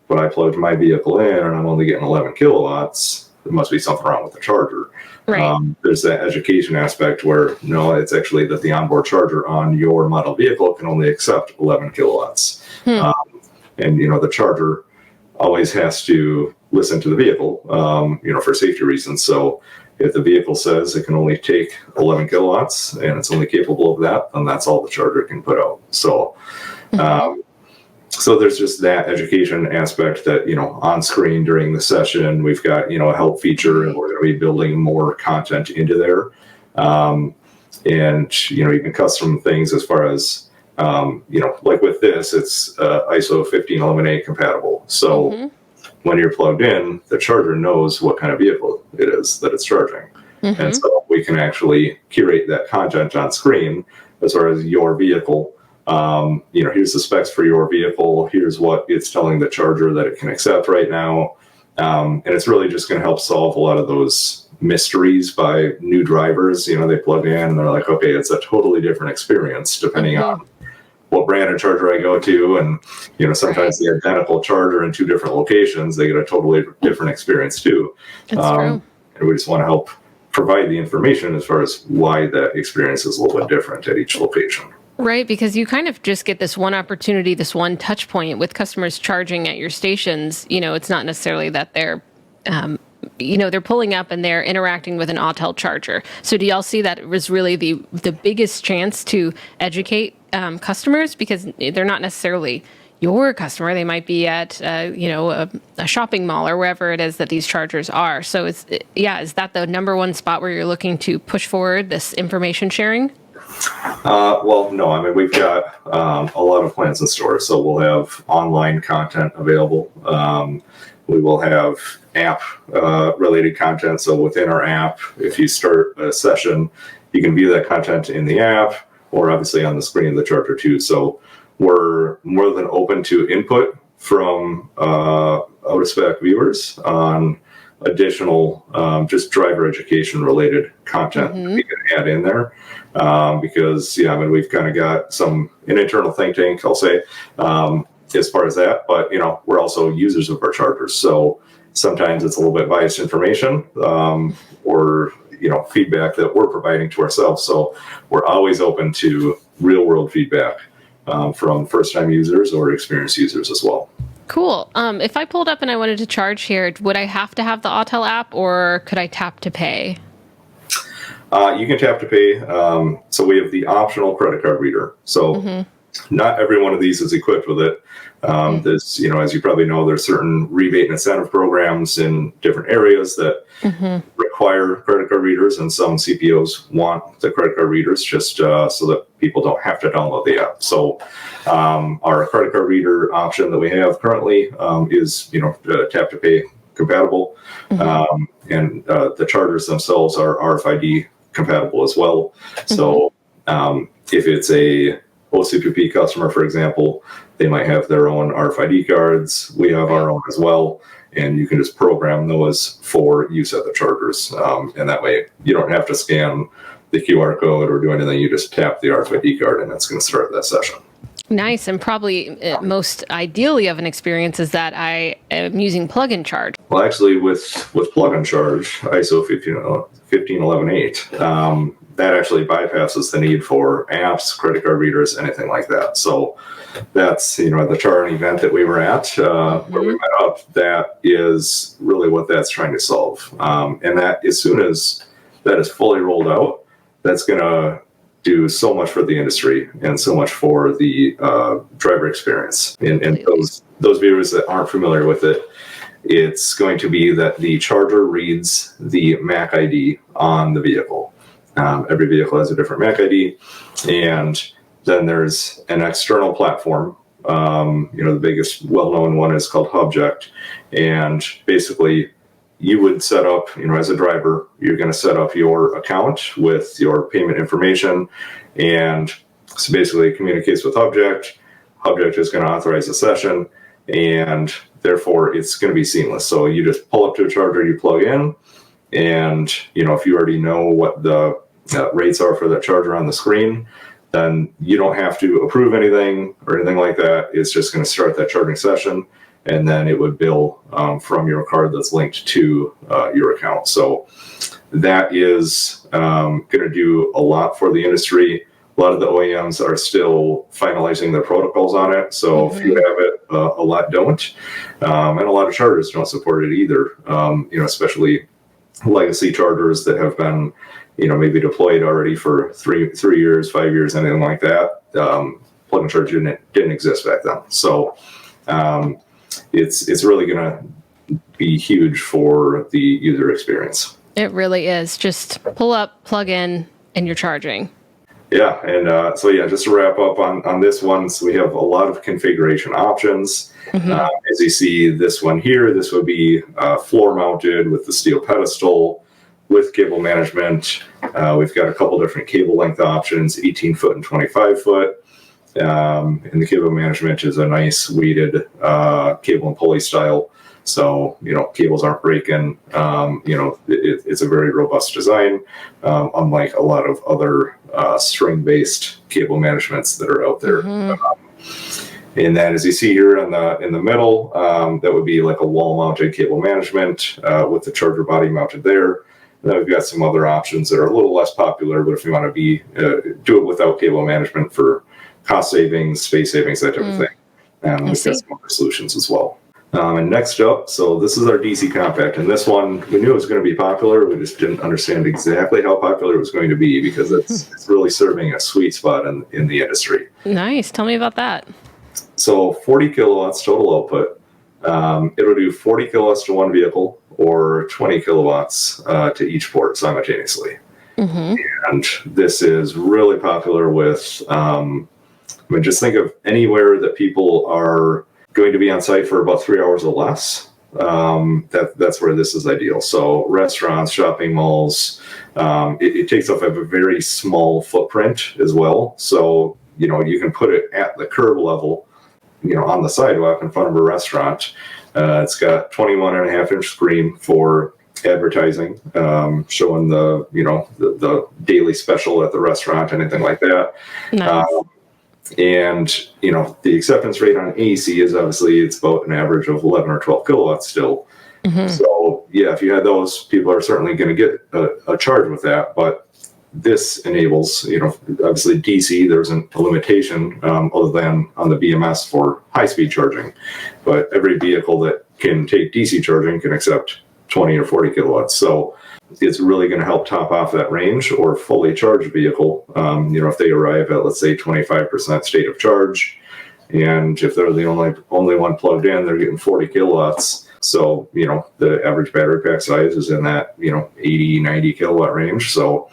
B: but I plugged my vehicle in and I'm only getting 11 kilowatts. There must be something wrong with the charger.
A: Right.
B: There's that education aspect where, no, it's actually that the onboard charger on your model vehicle can only accept 11 kilowatts. And, the charger always has to listen to the vehicle, for safety reasons. So if the vehicle says it can only take 11 kilowatts and it's only capable of that, then that's all the charger can put out. So, so there's just that education aspect that, on screen during the session, we've got, a help feature, and we're going to be building more content into there. And, you can custom things as far as, like with this, it's ISO 15118 compatible. So when you're plugged in, the charger knows what kind of vehicle it is that it's charging. And so we can actually curate that content on screen as far as your vehicle. Here's the specs for your vehicle. Here's what it's telling the charger that it can accept right now. And it's really just going to help solve a lot of those mysteries by new drivers. They plug in and they're like, okay, it's a totally different experience depending on what brand of charger I go to. And, sometimes the identical charger in 2 different locations, they get a totally different experience too.
A: That's true.
B: And we just want to help provide the information as far as why that experience is a little bit different at each location.
A: Right, because you kind of just get this one opportunity, this one touch point with customers charging at your stations. It's not necessarily that they're, they're pulling up and they're interacting with an Autel charger. So do y'all see that it was really the biggest chance to educate customers, because they're not necessarily your customer. They might be at, a shopping mall or wherever it is that these chargers are. So is that the number one spot where you're looking to push forward this information sharing?
B: Well, no, I mean, we've got a lot of plans in store. So we'll have online content available. We will have app related content. So within our app, if you start a session, you can view that content in the app or obviously on the screen of the charger too. So we're more than open to input from Out of Spec viewers on additional just driver education related content that we can add in there. Because, yeah, I mean, we've kind of got an internal think tank, I'll say, as far as that, but, we're also users of our chargers. So sometimes it's a little bit biased information, or, feedback that we're providing to ourselves. So we're always open to real world feedback, from first time users or experienced users as well.
A: Cool. If I pulled up and I wanted to charge here, would I have to have the Autel app, or could I tap to pay?
B: You can tap to pay. So we have the optional credit card reader. So not every one of these is equipped with it. There's, as you probably know, there's certain rebate and incentive programs in different areas that require credit card readers, and some CPOs want the credit card readers just so that people don't have to download the app. So our credit card reader option that we have currently is, tap to pay compatible, and the chargers themselves are RFID compatible as well. So if it's a OCPP customer, for example, they might have their own RFID cards. We have our own as well, and you can just program those for use at the chargers. And that way you don't have to scan the QR code or do anything. You just tap the RFID card and it's going to start that session.
A: Nice. And probably most ideally of an experience is that I am using plug-in charge.
B: Well, actually, with plug-in charge, ISO 15118, that actually bypasses the need for apps, credit card readers, anything like that. So that's, the charging event that we were at, where we met up, that is really what that's trying to solve. And that as soon as that is fully rolled out, that's going to do so much for the industry and so much for the driver experience. And those viewers that aren't familiar with it, it's going to be that the charger reads the MAC ID on the vehicle. Every vehicle has a different MAC ID, and then there's an external platform. The biggest well-known one is called Hubject, and basically you would set up, as a driver, you're going to set up your account with your payment information, and so basically it communicates with Hubject. Hubject is going to authorize a session, and therefore it's going to be seamless. So you just pull up to a charger, you plug in, and if you already know what the rates are for that charger on the screen, then you don't have to approve anything or anything like that. It's just going to start that charging session, and then it would bill from your card that's linked to your account. So that is going to do a lot for the industry. A lot of the OEMs are still finalizing their protocols on it. So if you have it, a lot don't. And a lot of chargers don't support it either, especially legacy chargers that have been, maybe deployed already for three years, 5 years, anything like that. Plug-in charge didn't exist back then. So it's really going to be huge for the user experience.
A: It really is. Just pull up, plug in, and you're charging. Yeah,
B: and just to wrap up on this one, so we have a lot of configuration options. As you see, this one here, this would be floor mounted with the steel pedestal with cable management. We've got a couple different cable length options, 18 foot and 25 foot. And the cable management is a nice weighted cable and pulley style. So, cables aren't breaking. It's a very robust design, unlike a lot of other string-based cable managements that are out there. And then, as you see here in the middle, that would be like a wall-mounted cable management with the charger body mounted there. And then we've got some other options that are a little less popular, but if you want to do it without cable management for cost savings, space savings, that type of thing, and we've got some other solutions as well. And next up, so this is our DC Compact, and this one, we knew it was going to be popular. We just didn't understand exactly how popular it was going to be, because it's really serving a sweet spot in the industry.
A: Nice. Tell me about that.
B: So 40 kilowatts total output. It'll do 40 kilowatts to one vehicle or 20 kilowatts to each port simultaneously. And this is really popular with, just think of anywhere that people are going to be on site for about 3 hours or less. That's where this is ideal. So restaurants, shopping malls, it takes up a very small footprint as well. So, you can put it at the curb level, on the sidewalk in front of a restaurant. It's got 21.5-inch screen for advertising, showing the daily special at the restaurant, anything like that.
A: Nice.
B: And the acceptance rate on AC is obviously it's about an average of 11 or 12 kilowatts still. So yeah, if you had those, people are certainly going to get a charge with that. But this enables, obviously DC, there's a limitation other than on the BMS for high-speed charging. But every vehicle that can take DC charging can accept 20 or 40 kilowatts. So it's really going to help top off that range or fully charged vehicle. If they arrive at, let's say, 25% state of charge, and if they're the only one plugged in, they're getting 40 kilowatts. So, the average battery pack size is in that, 80, 90 kilowatt range. So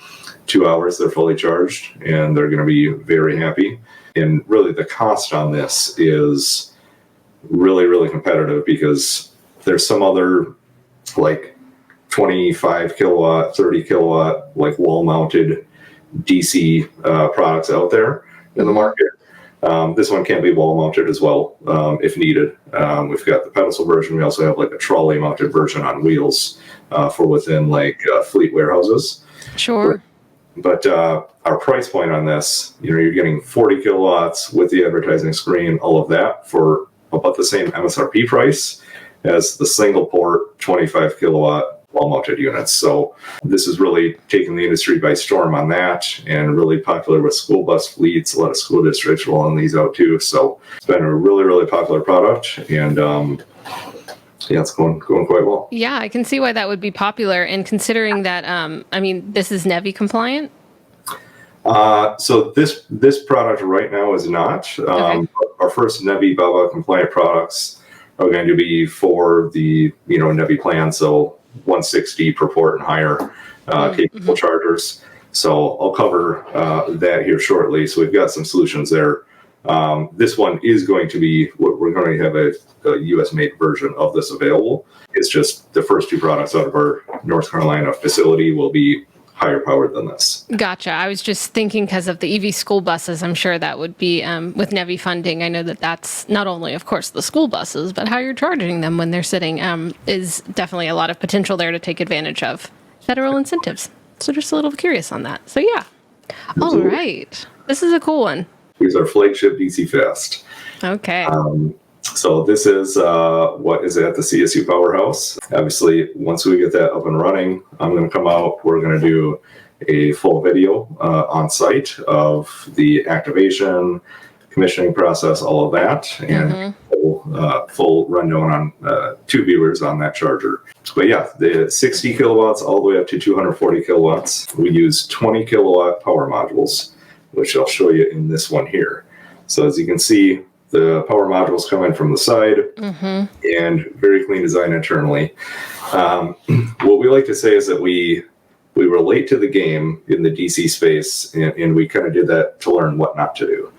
B: 2 hours, they're fully charged and they're going to be very happy. And really the cost on this is really, really competitive because there's some other like 25 kilowatt, 30 kilowatt, like wall mounted DC products out there in the market. This one can be wall mounted as well if needed. We've got the pedestal version. We also have like a trolley mounted version on wheels for within like fleet warehouses.
A: Sure.
B: But our price point on this, you're getting 40 kilowatts with the advertising screen, all of that for about the same MSRP price as the single port 25 kilowatt wall-mounted units. So this is really taking the industry by storm on that, and really popular with school bus fleets. A lot of school districts rolling these out too. So it's been a really, really popular product, and it's going quite well.
A: Yeah, I can see why that would be popular. And considering that, this is NEVI compliant.
B: So this product right now is not.
A: Okay.
B: Our first NEVI BABA compliant products are going to be for the NEVI plan. So 160 per port and higher capable chargers. So I'll cover that here shortly. So we've got some solutions there. This one is going to be, we're going to have a US made version of this available. It's just the first two products out of our North Carolina facility will be higher powered than this.
A: Gotcha. I was just thinking because of the EV school buses, I'm sure that would be with NEVI funding. I know that that's not only, of course, the school buses, but how you're charging them when they're sitting is definitely a lot of potential there to take advantage of federal incentives. So just a little curious on that. So yeah. All right. This is a cool one.
B: Here's our flagship DC Fast.
A: Okay.
B: So this is what is at the CSU Powerhouse. Obviously, once we get that up and running, I'm going to come out. We're going to do a full video on site of the activation, commissioning process, all of that, and full rundown on 2 viewers on that charger. But yeah, the 60 kilowatts all the way up to 240 kilowatts. We use 20 kilowatt power modules, which I'll show you in this one here. So as you can see, the power modules come in from the side and very clean design internally. What we like to say is that we relate to the game in the DC space, and we kind of did that to learn what not to do.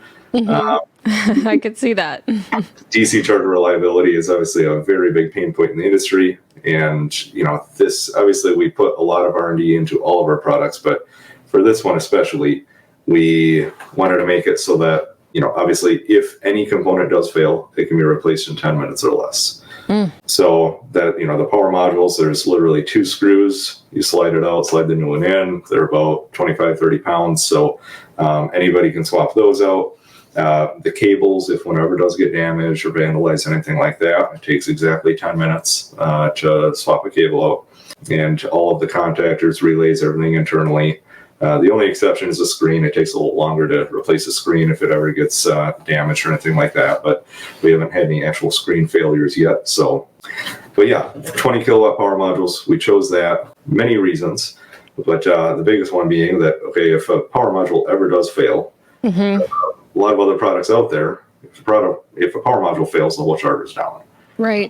A: I could see that.
B: DC charger reliability is obviously a very big pain point in the industry. And, this, obviously we put a lot of R&D into all of our products, but for this one especially, we wanted to make it so that, obviously if any component does fail, it can be replaced in 10 minutes or less. So that, the power modules, there's literally 2 screws. You slide it out, slide the new one in. They're about 25, 30 pounds. So anybody can swap those out. The cables, if one ever does get damaged or vandalized, anything like that, it takes exactly 10 minutes to swap a cable out. And all of the contactors, relays, everything internally. The only exception is the screen. It takes a little longer to replace the screen if it ever gets damaged or anything like that. But we haven't had any actual screen failures yet. So, but yeah, 20 kilowatt power modules. We chose that. Many reasons. But the biggest one being that, okay, if a power module ever does fail, a lot of other products out there, if a power module fails, the whole charger's down.
A: Right.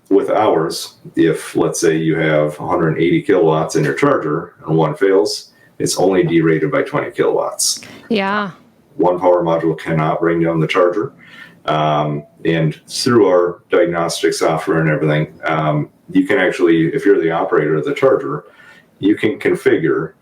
B: With ours, if let's say you have 180 kilowatts in your charger and one fails, it's only derated by 20 kilowatts.
A: Yeah.
B: One power module cannot bring down the charger. And through our diagnostic software and everything, you can actually, if you're the operator of the charger, you can configure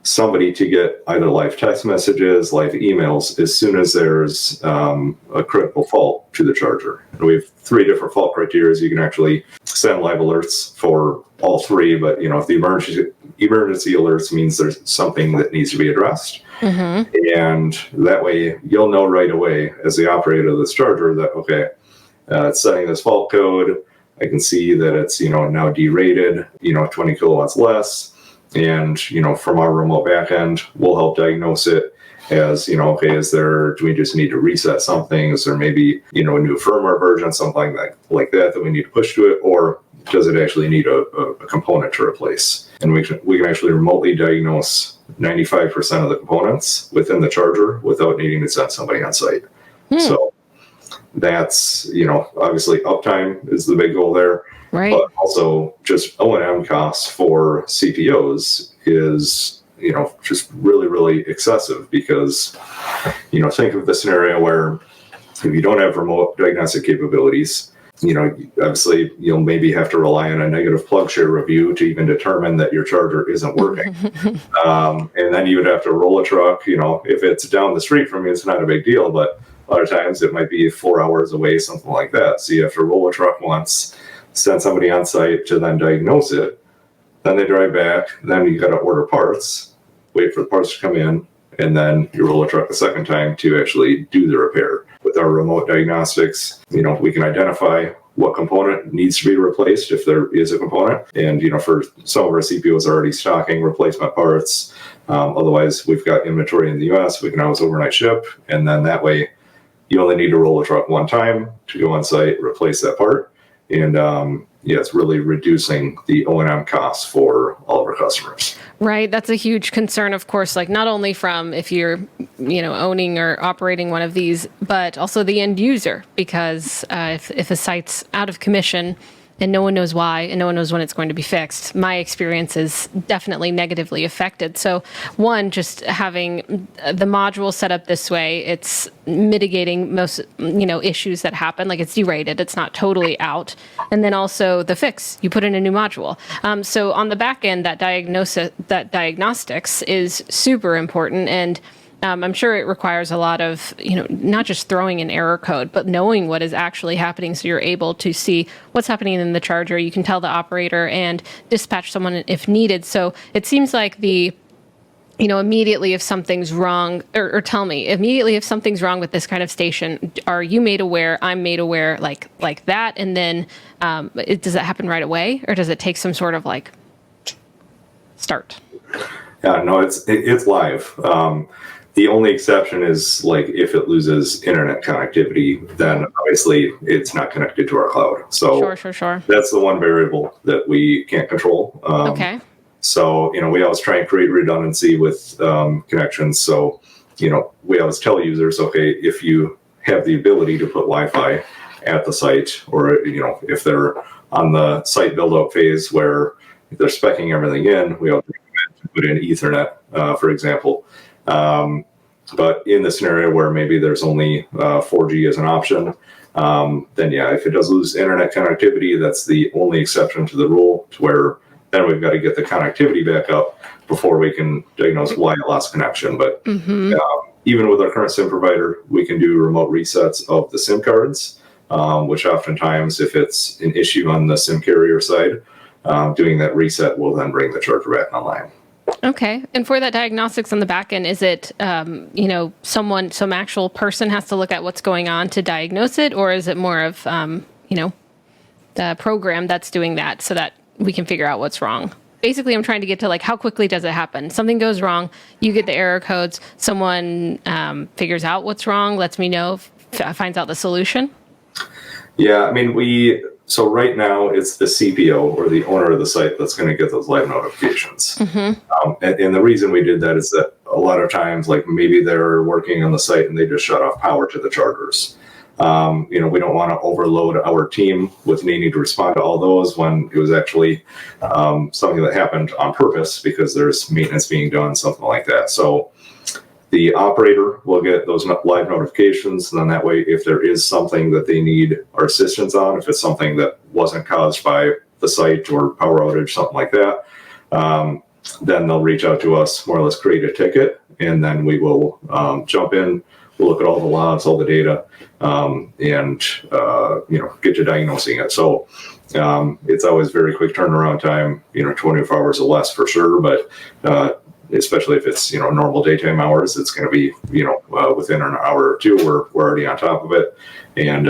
B: somebody to get either live text messages, live emails, as soon as there's a critical fault to the charger. And we have 3 different fault criteria. You can actually send live alerts for all 3, but if the emergency alerts means there's something that needs to be addressed. And that way you'll know right away as the operator of this charger that, okay, it's setting this fault code. I can see that it's, now derated, 20 kilowatts less. And, from our remote backend, we'll help diagnose it as, okay, do we just need to reset something? Is there maybe, a new firmware version, something like that we need to push to it? Or does it actually need a component to replace? And we can actually remotely diagnose 95% of the components within the charger without needing to send somebody on site. So that's, obviously uptime is the big goal there.
A: Right.
B: But also just O&M costs for CPOs is, just really, really excessive because, think of the scenario where if you don't have remote diagnostic capabilities, obviously you'll maybe have to rely on a negative plug share review to even determine that your charger isn't working. And then you would have to roll a truck, if it's down the street from you, it's not a big deal, but a lot of times it might be 4 hours away, something like that. So you have to roll a truck once, send somebody on site to then diagnose it. Then they drive back. Then you got to order parts, wait for the parts to come in, and then you roll a truck a second time to actually do the repair. With our remote diagnostics, we can identify what component needs to be replaced if there is a component. And, for some of our CPOs are already stocking replacement parts. Otherwise, we've got inventory in the US. We can always overnight ship. And then that way, you only need to roll a truck one time to go on site, replace that part. And it's really reducing the O&M costs for all of our customers.
A: Right. That's a huge concern, of course, like not only from if you're, owning or operating one of these, but also the end user, because if a site's out of commission and no one knows why and no one knows when it's going to be fixed, my experience is definitely negatively affected. So one, just having the module set up this way, it's mitigating most, issues that happen, like it's derated, it's not totally out. And then also the fix, you put in a new module. So on the back end, that diagnostics is super important. And I'm sure it requires a lot of, not just throwing in error code, but knowing what is actually happening so you're able to see what's happening in the charger. You can tell the operator and dispatch someone if needed. So it seems like immediately if something's wrong, or tell me, immediately if something's wrong with this kind of station, are you made aware, I'm made aware, like that? And then does that happen right away? Or does it take some sort of start?
B: Yeah, no, it's live. The only exception is if it loses internet connectivity, then obviously it's not connected to our cloud. So
A: Sure.
B: That's the one variable that we can't control.
A: Okay.
B: So, we always try and create redundancy with connections. So, we always tell users, okay, if you have the ability to put Wi-Fi at the site, or, if they're on the site build-out phase where they're speccing everything in, we always recommend to put in Ethernet, for example. But in the scenario where maybe there's only 4G as an option, then if it does lose internet connectivity, that's the only exception to the rule, to where then we've got to get the connectivity back up before we can diagnose why it lost connection. But even with our current SIM provider, we can do remote resets of the SIM cards, which oftentimes, if it's an issue on the SIM carrier side, doing that reset will then bring the charger back online.
A: Okay. And for that diagnostics on the back end, is it, some actual person has to look at what's going on to diagnose it? Or is it more of, the program that's doing that so that we can figure out what's wrong? Basically, I'm trying to get to how quickly does it happen? Something goes wrong, you get the error codes, someone figures out what's wrong, lets me know, finds out the solution. Yeah,
B: so right now it's the CPO or the owner of the site that's going to get those live notifications. And the reason we did that is that a lot of times, maybe they're working on the site and they just shut off power to the chargers. We don't want to overload our team with needing to respond to all those when it was actually something that happened on purpose because there's maintenance being done, something like that. So the operator will get those live notifications, and then that way, if there is something that they need our assistance on, if it's something that wasn't caused by the site or power outage, something like that, then they'll reach out to us, more or less create a ticket, and then we will jump in. We'll look at all the logs, all the data, and get to diagnosing it. So it's always very quick turnaround time. 24 hours or less for sure, but especially if it's normal daytime hours, it's going to be within an hour or two. We're already on top of it, and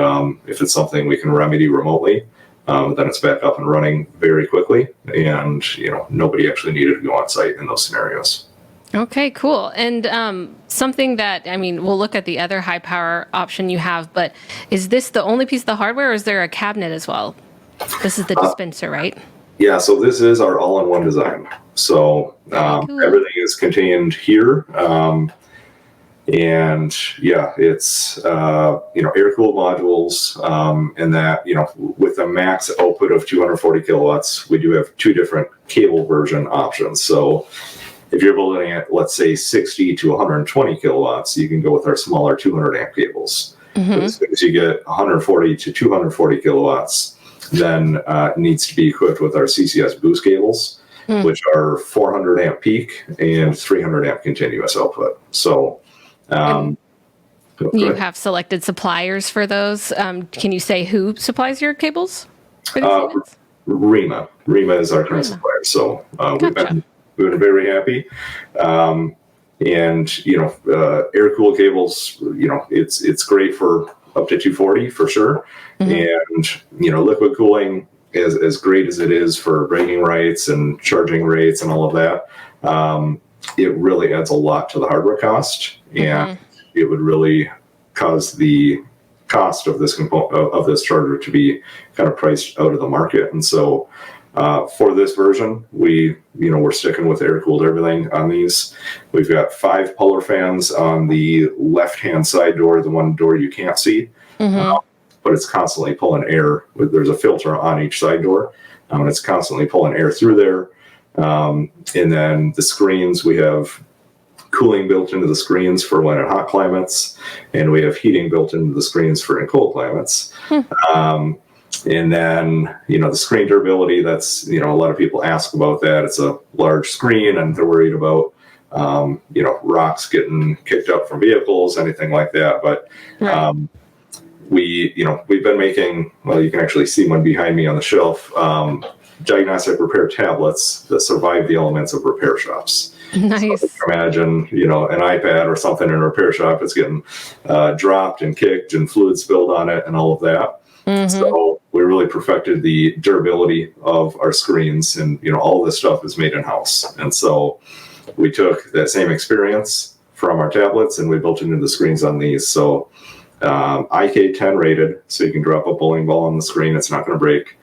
B: if it's something we can remedy remotely, then it's back up and running very quickly, and nobody actually needed to go on site in those scenarios.
A: Okay, cool. And something that, we'll look at the other high power option you have, but is this the only piece of the hardware, or is there a cabinet as well? This is the dispenser, right?
B: Yeah, so this is our all-in-one design. So
A: cool.
B: Everything is contained here. And yeah, it's, air-cooled modules, and that, with a max output of 240 kilowatts, we do have two different cable version options. So if you're building at, let's say, 60 to 120 kilowatts, you can go with our smaller 200 amp cables. But as soon as you get 140 to 240 kilowatts, then it needs to be equipped with our CCS boost cables, which are 400 amp peak and 300 amp continuous output. So
A: you have selected suppliers for those. Can you say who supplies your cables for these units?
B: REMA is our current supplier. So
A: Gotcha.
B: we've been very happy. Air-cooled cables, it's great for up to 240 for sure. And, liquid cooling, as great as it is for bragging rights and charging rates and all of that, it really adds a lot to the hardware cost. And it would really cause the cost of this component of this charger to be kind of priced out of the market. And so for this version, we're sticking with air-cooled everything on these. We've got 5 puller fans on the left-hand side door, the one door you can't see, but it's constantly pulling air. There's a filter on each side door, and it's constantly pulling air through there. And then the screens, we have cooling built into the screens for when in hot climates, and we have heating built into the screens for in cold climates. And then, the screen durability, that's, a lot of people ask about that. It's a large screen and they're worried about, rocks getting kicked up from vehicles, anything like that. But we've been making, well, you can actually see one behind me on the shelf, diagnostic repair tablets that survive the elements of repair shops.
A: Nice.
B: So imagine, an iPad or something in a repair shop, it's getting dropped and kicked and fluid spilled on it and all of that. So we really perfected the durability of our screens, and all of this stuff is made in-house. And so we took that same experience from our tablets and we built it into the screens on these. So IK10 rated, so you can drop a bowling ball on the screen, it's not going to break.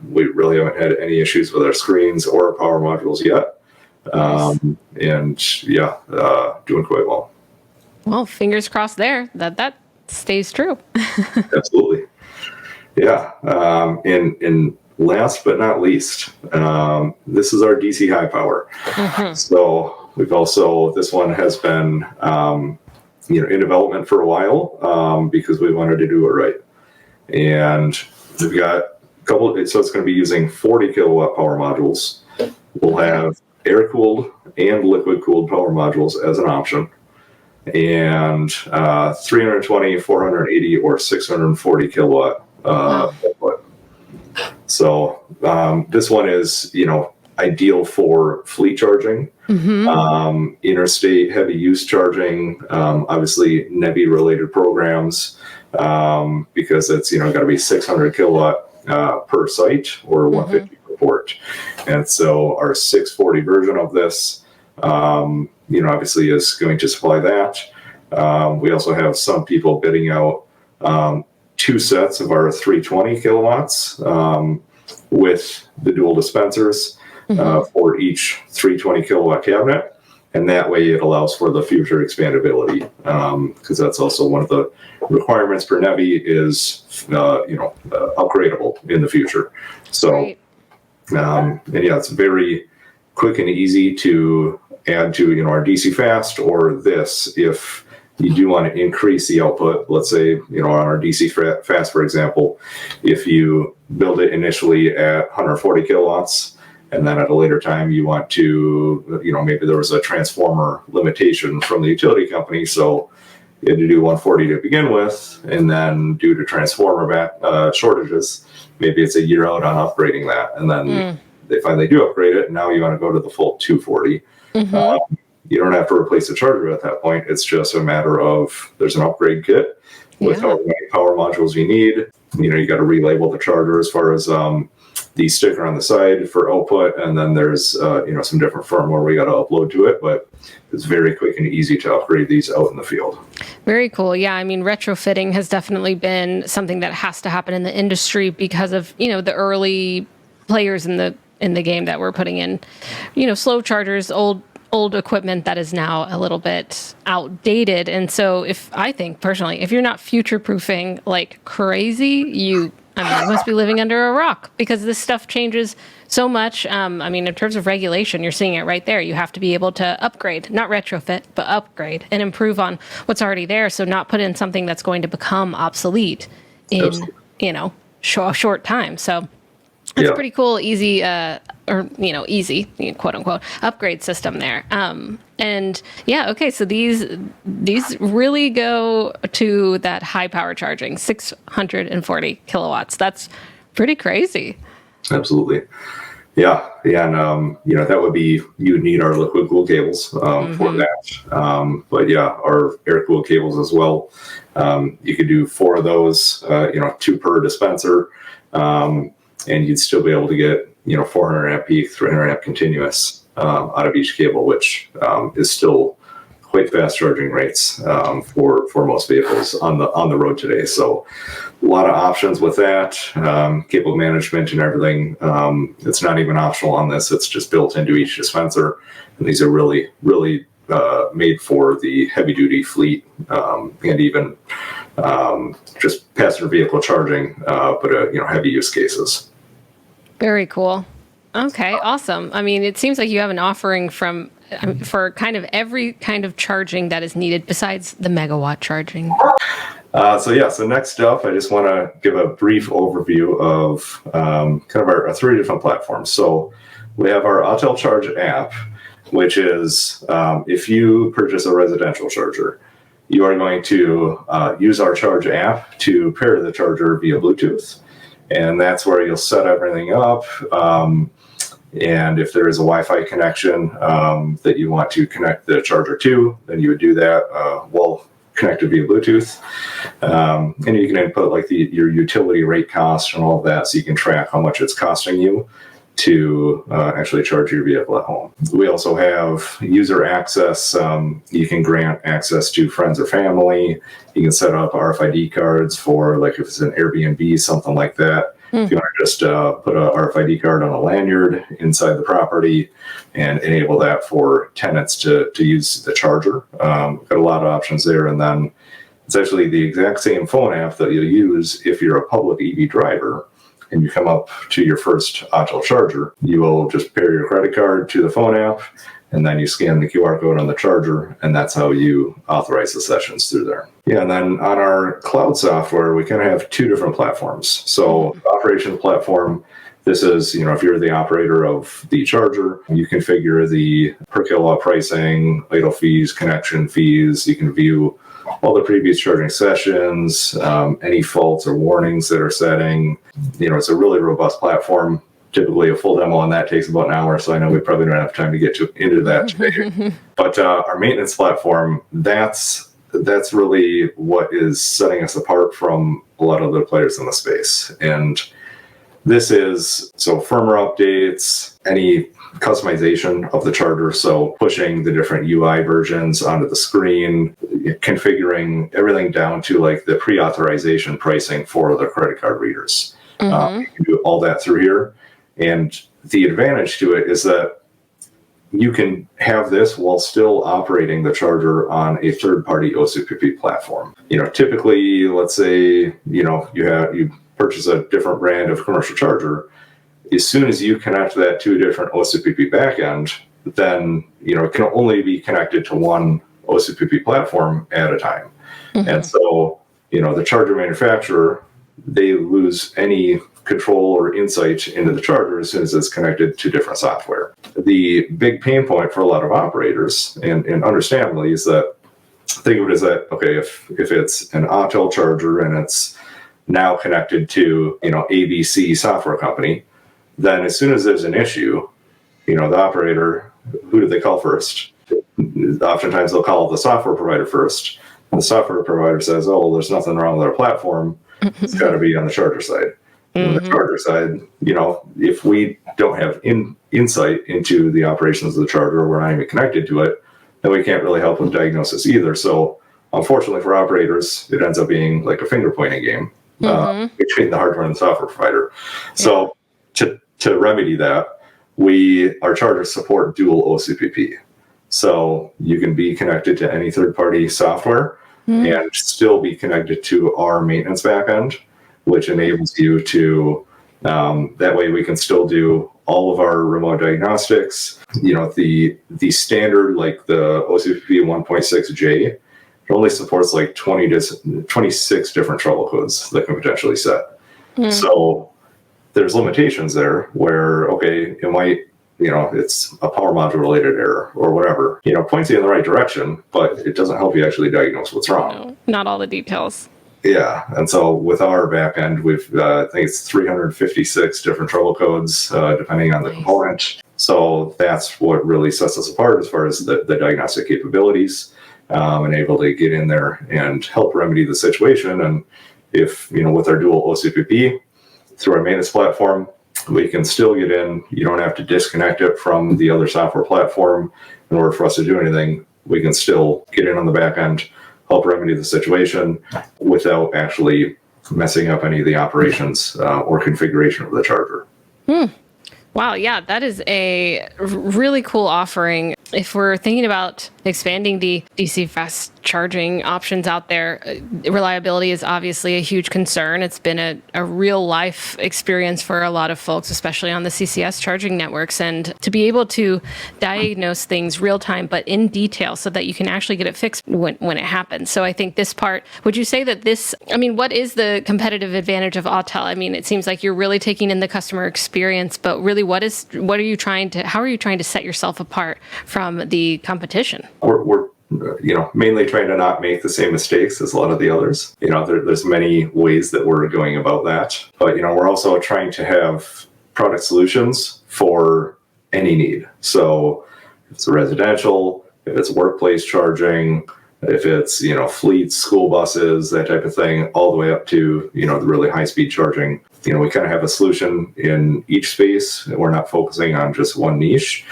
B: We really haven't had any issues with our screens or our power modules yet. Doing quite well.
A: Well, fingers crossed there that stays true.
B: Absolutely. Yeah. And last but not least, this is our DC high power. So this one has been, in development for a while, because we wanted to do it right. And we've got a couple, so it's going to be using 40 kilowatt power modules. We'll have air cooled and liquid cooled power modules as an option. And 320, 480, or 640 kilowatt output. So this one is, ideal for fleet charging, interstate heavy use charging, obviously NEVI related programs, because it's got to be 600 kilowatt per site or 150 per port. And so our 640 version of this, obviously is going to supply that. We also have some people bidding out 2 sets of our 320 kilowatts with the dual dispensers for each 320 kilowatt cabinet. And that way it allows for the future expandability, because that's also one of the requirements for NEVI is, upgradable in the future. So, it's very quick and easy to add to, our DC fast or this if, you do want to increase the output. Let's say, on our DC fast, for example, if you build it initially at 140 kilowatts, and then at a later time you want to, maybe there was a transformer limitation from the utility company, so you had to do 140 to begin with, and then due to transformer shortages, maybe it's a year out on upgrading that, and then they finally do upgrade it, and now you want to go to the full 240. You don't have to replace the charger at that point. It's just a matter of there's an upgrade kit with however many power modules you need. You got to relabel the charger as far as the sticker on the side for output, and then there's some different firmware we got to upload to it, but it's very quick and easy to upgrade these out in the field.
A: Very cool. Yeah, I mean, retrofitting has definitely been something that has to happen in the industry because of the early players in the game that were putting in slow chargers, old equipment that is now a little bit outdated. And so I think personally, if you're not future proofing like crazy, you must be living under a rock, because this stuff changes so much. In terms of regulation, you're seeing it right there. You have to be able to upgrade, not retrofit, but upgrade and improve on what's already there. So not put in something that's going to become obsolete in, a short time. So it's a pretty cool, easy, easy, quote unquote, upgrade system there. So these really go to that high power charging, 640 kilowatts. That's pretty crazy.
B: Absolutely. Yeah. And, that would be, you would need our liquid cooled cables for that. But yeah, our air cooled cables as well. You could do 4 of those, 2 per dispenser. And you'd still be able to get, 400 amp peak, 300 amp continuous out of each cable, which is still quite fast charging rates for most vehicles on the road today. So a lot of options with that, cable management and everything. It's not even optional on this. It's just built into each dispenser. And these are really, really made for the heavy duty fleet and even just passenger vehicle charging, but heavy use cases.
A: Very cool. Okay, awesome. I mean, it seems like you have an offering for kind of every kind of charging that is needed besides the megawatt charging.
B: So next up, I just want to give a brief overview of kind of our 3 different platforms. So we have our Autel Charge app, which is if you purchase a residential charger, you are going to use our Charge app to pair the charger via Bluetooth. And that's where you'll set everything up. And if there is a Wi-Fi connection that you want to connect the charger to, then you would do that while connected via Bluetooth. And you can input like your utility rate cost and all of that, so you can track how much it's costing you to actually charge your vehicle at home. We also have user access. You can grant access to friends or family. You can set up RFID cards for, like, if it's an Airbnb, something like that. If you want to just put a RFID card on a lanyard inside the property and enable that for tenants to use the charger. Got a lot of options there. And then it's actually the exact same phone app that you'll use if you're a public EV driver and you come up to your first Autel charger. You will just pair your credit card to the phone app, and then you scan the QR code on the charger, and that's how you authorize the sessions through there. Yeah, and then on our cloud software, we kind of have 2 different platforms. So the operation platform, this is, if you're the operator of the charger, you configure the per kilowatt pricing, idle fees, connection fees. You can view all the previous charging sessions, any faults or warnings that are setting. It's a really robust platform. Typically a full demo on that takes about an hour, so I know we probably don't have time to get into that today. But our maintenance platform, that's really what is setting us apart from a lot of other players in the space. And this is firmware updates, any customization of the charger, so pushing the different UI versions onto the screen, configuring everything down to like the pre-authorization pricing for the credit card readers. You can do all that through here. And the advantage to it is that you can have this while still operating the charger on a third-party OCPP platform. Typically, let's say, you purchase a different brand of commercial charger. As soon as you connect that to a different OCPP backend, then, it can only be connected to one OCPP platform at a time. And so, the charger manufacturer, they lose any control or insight into the charger as soon as it's connected to different software. The big pain point for a lot of operators, and understandably, is that think of it as that, okay, if it's an Autel charger and it's now connected to, ABC software company, then as soon as there's an issue, the operator, who do they call first? Oftentimes they'll call the software provider first. And the software provider says, oh, well, there's nothing wrong with our platform. It's got to be on the charger side. On the charger side, if we don't have insight into the operations of the charger, or we're not even connected to it, then we can't really help with diagnosis either. So unfortunately for operators, it ends up being like a finger pointing game between the hardware and the software provider. So to remedy that, our chargers support dual OCPP. So you can be connected to any third-party software and still be connected to our maintenance backend, which enables you to, that way we can still do all of our remote diagnostics. The standard, like the OCPP 1.6J, it only supports like 26 different trouble codes that can potentially set. So there's limitations there where, okay, it might, it's a power module related error or whatever, points you in the right direction, but it doesn't help you actually diagnose what's wrong.
A: No, not all the details.
B: Yeah, and so with our backend, we've I think it's 356 different trouble codes depending on the component. So that's what really sets us apart as far as the diagnostic capabilities, and able to get in there and help remedy the situation. And if with our dual OCPP through our maintenance platform, we can still get in. You don't have to disconnect it from the other software platform in order for us to do anything. We can still get in on the back end, help remedy the situation without actually messing up any of the operations or configuration of the charger.
A: Wow, yeah, that is a really cool offering. If we're thinking about expanding the DC fast charging options out there, reliability is obviously a huge concern. It's been a real life experience for a lot of folks, especially on the CCS charging networks. And to be able to diagnose things real time, but in detail so that you can actually get it fixed when it happens. So I think this part, would you say that what is the competitive advantage of Autel? I mean, it seems like you're really taking in the customer experience, but really how are you trying to set yourself apart from the competition?
B: We're mainly trying to not make the same mistakes as a lot of the others. There's many ways that we're going about that, but we're also trying to have product solutions for any need. So if it's residential, if it's workplace charging, if it's fleets, school buses, that type of thing, all the way up to the really high speed charging. We kind of have a solution in each space. We're not focusing on just one niche.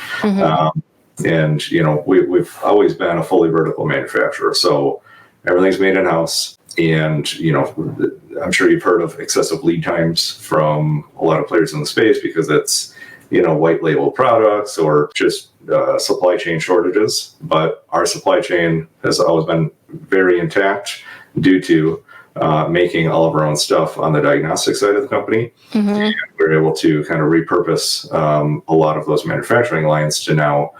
B: And we've always been a fully vertical manufacturer, so everything's made in house. And I'm sure you've heard of excessive lead times from a lot of players in the space because it's white label products or just supply chain shortages. But our supply chain has always been very intact due to making all of our own stuff on the diagnostic side of the company. And we're able to kind of repurpose a lot of those manufacturing lines to now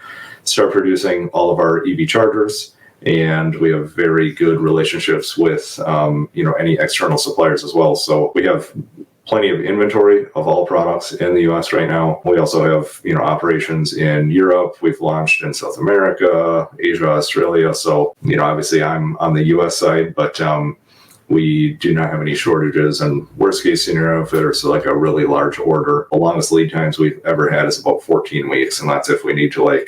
B: start producing all of our EV chargers. And we have very good relationships with any external suppliers as well. So we have plenty of inventory of all products in the US right now. We also have operations in Europe. We've launched in South America, Asia, Australia. So obviously I'm on the US side, but we do not have any shortages. And worst case scenario, if there's like a really large order, the longest lead times we've ever had is about 14 weeks. And that's if we need to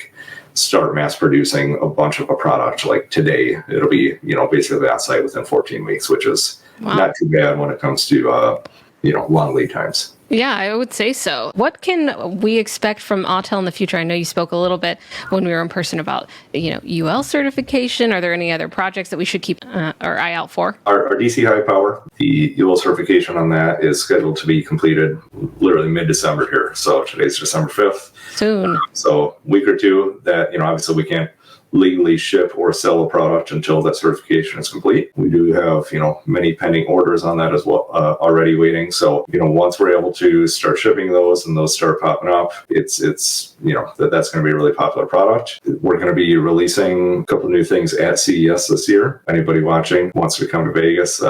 B: start mass producing a bunch of a product like today. It'll be basically on site within 14 weeks, which is not too bad when it comes to long lead times.
A: Yeah, I would say so. What can we expect from Autel in the future? I know you spoke a little bit when we were in person about UL certification. Are there any other projects that we should keep our eye out for?
B: Our DC high power, the UL certification on that is scheduled to be completed literally mid-December here. So today's December 5th.
A: Soon.
B: So a week or two that obviously we can't legally ship or sell a product until that certification is complete. We do have, many pending orders on that as well, already waiting. So, once we're able to start shipping those and those start popping up, it's that's going to be a really popular product. We're going to be releasing a couple of new things at CES this year. Anybody watching wants to come to Vegas,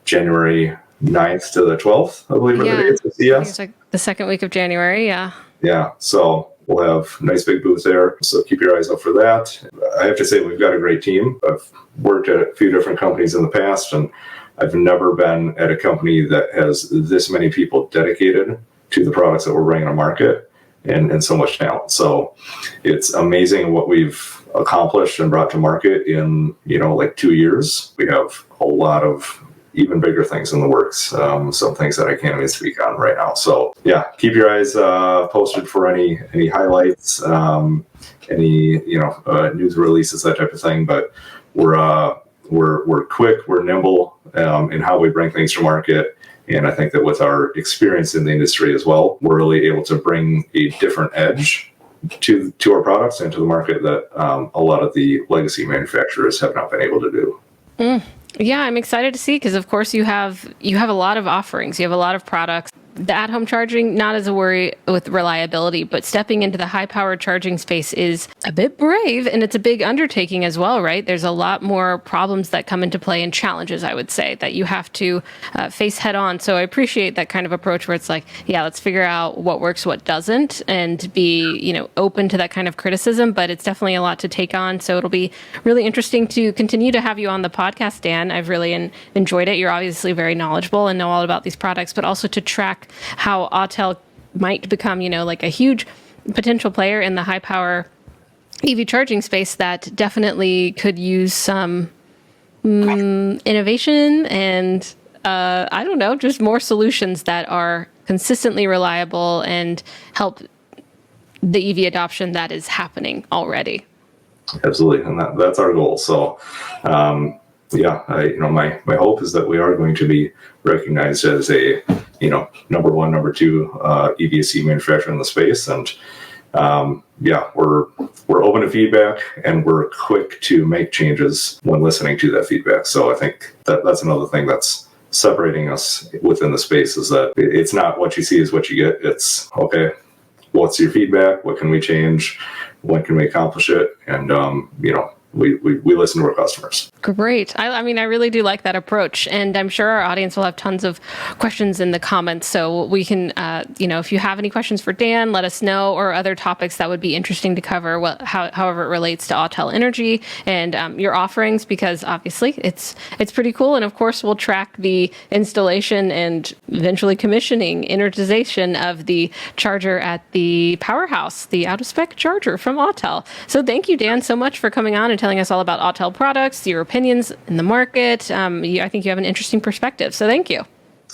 B: January 9th to the 12th, I believe, are the dates at CES.
A: It's like the second week of January, yeah.
B: Yeah, so we'll have a nice big booth there, so keep your eyes out for that. I have to say, we've got a great team. I've worked at a few different companies in the past, and I've never been at a company that has this many people dedicated to the products that we're bringing to market and so much talent. So it's amazing what we've accomplished and brought to market in, 2 years. We have a lot of even bigger things in the works, some things that I can't even speak on right now. So yeah, keep your eyes posted for any highlights, any news releases, that type of thing. But we're quick, we're nimble in how we bring things to market, and I think that with our experience in the industry as well, we're really able to bring a different edge to our products and to the market that a lot of the legacy manufacturers have not been able to do.
A: Yeah, I'm excited to see, because of course you have a lot of offerings. You have a lot of products. The at-home charging, not as a worry with reliability, but stepping into the high-powered charging space is a bit brave, and it's a big undertaking as well, right? There's a lot more problems that come into play and challenges, I would say, that you have to face head-on. So I appreciate that kind of approach where it's like, yeah, let's figure out what works, what doesn't, and be, open to that kind of criticism. But it's definitely a lot to take on. So it'll be really interesting to continue to have you on the podcast, Dan. I've really enjoyed it. You're obviously very knowledgeable and know all about these products, but also to track how Autel might become, like a huge potential player in the high power EV charging space that definitely could use some innovation and, I don't know, just more solutions that are consistently reliable and help the EV adoption that is happening already.
B: Absolutely. And that's our goal. So, my hope is that we are going to be recognized as a, number one, number two EVSE manufacturer in the space. And we're open to feedback, and we're quick to make changes when listening to that feedback. So I think that's another thing that's separating us within the space, is that it's not what you see is what you get. It's, okay, what's your feedback? What can we change? When can we accomplish it? And, we listen to our customers.
A: Great. I mean, I really do like that approach, and I'm sure our audience will have tons of questions in the comments. So we can, if you have any questions for Dan, let us know, or other topics that would be interesting to cover, however it relates to Autel Energy and your offerings, because obviously it's pretty cool. And of course, we'll track the installation and eventually commissioning, energization of the charger at the powerhouse, the Out of Spec charger from Autel. So thank you, Dan, so much for coming on and telling us all about Autel products, your opinions in the market. I think you have an interesting perspective. So thank you.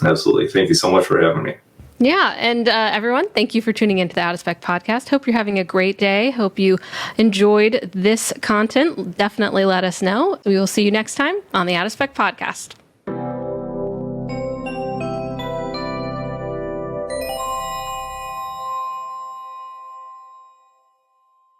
B: Absolutely. Thank you so much for having me.
A: Yeah. And everyone, thank you for tuning into the Out of Spec podcast. Hope you're having a great day. Hope you enjoyed this content. Definitely let us know. We will see you next time on the Out of Spec podcast.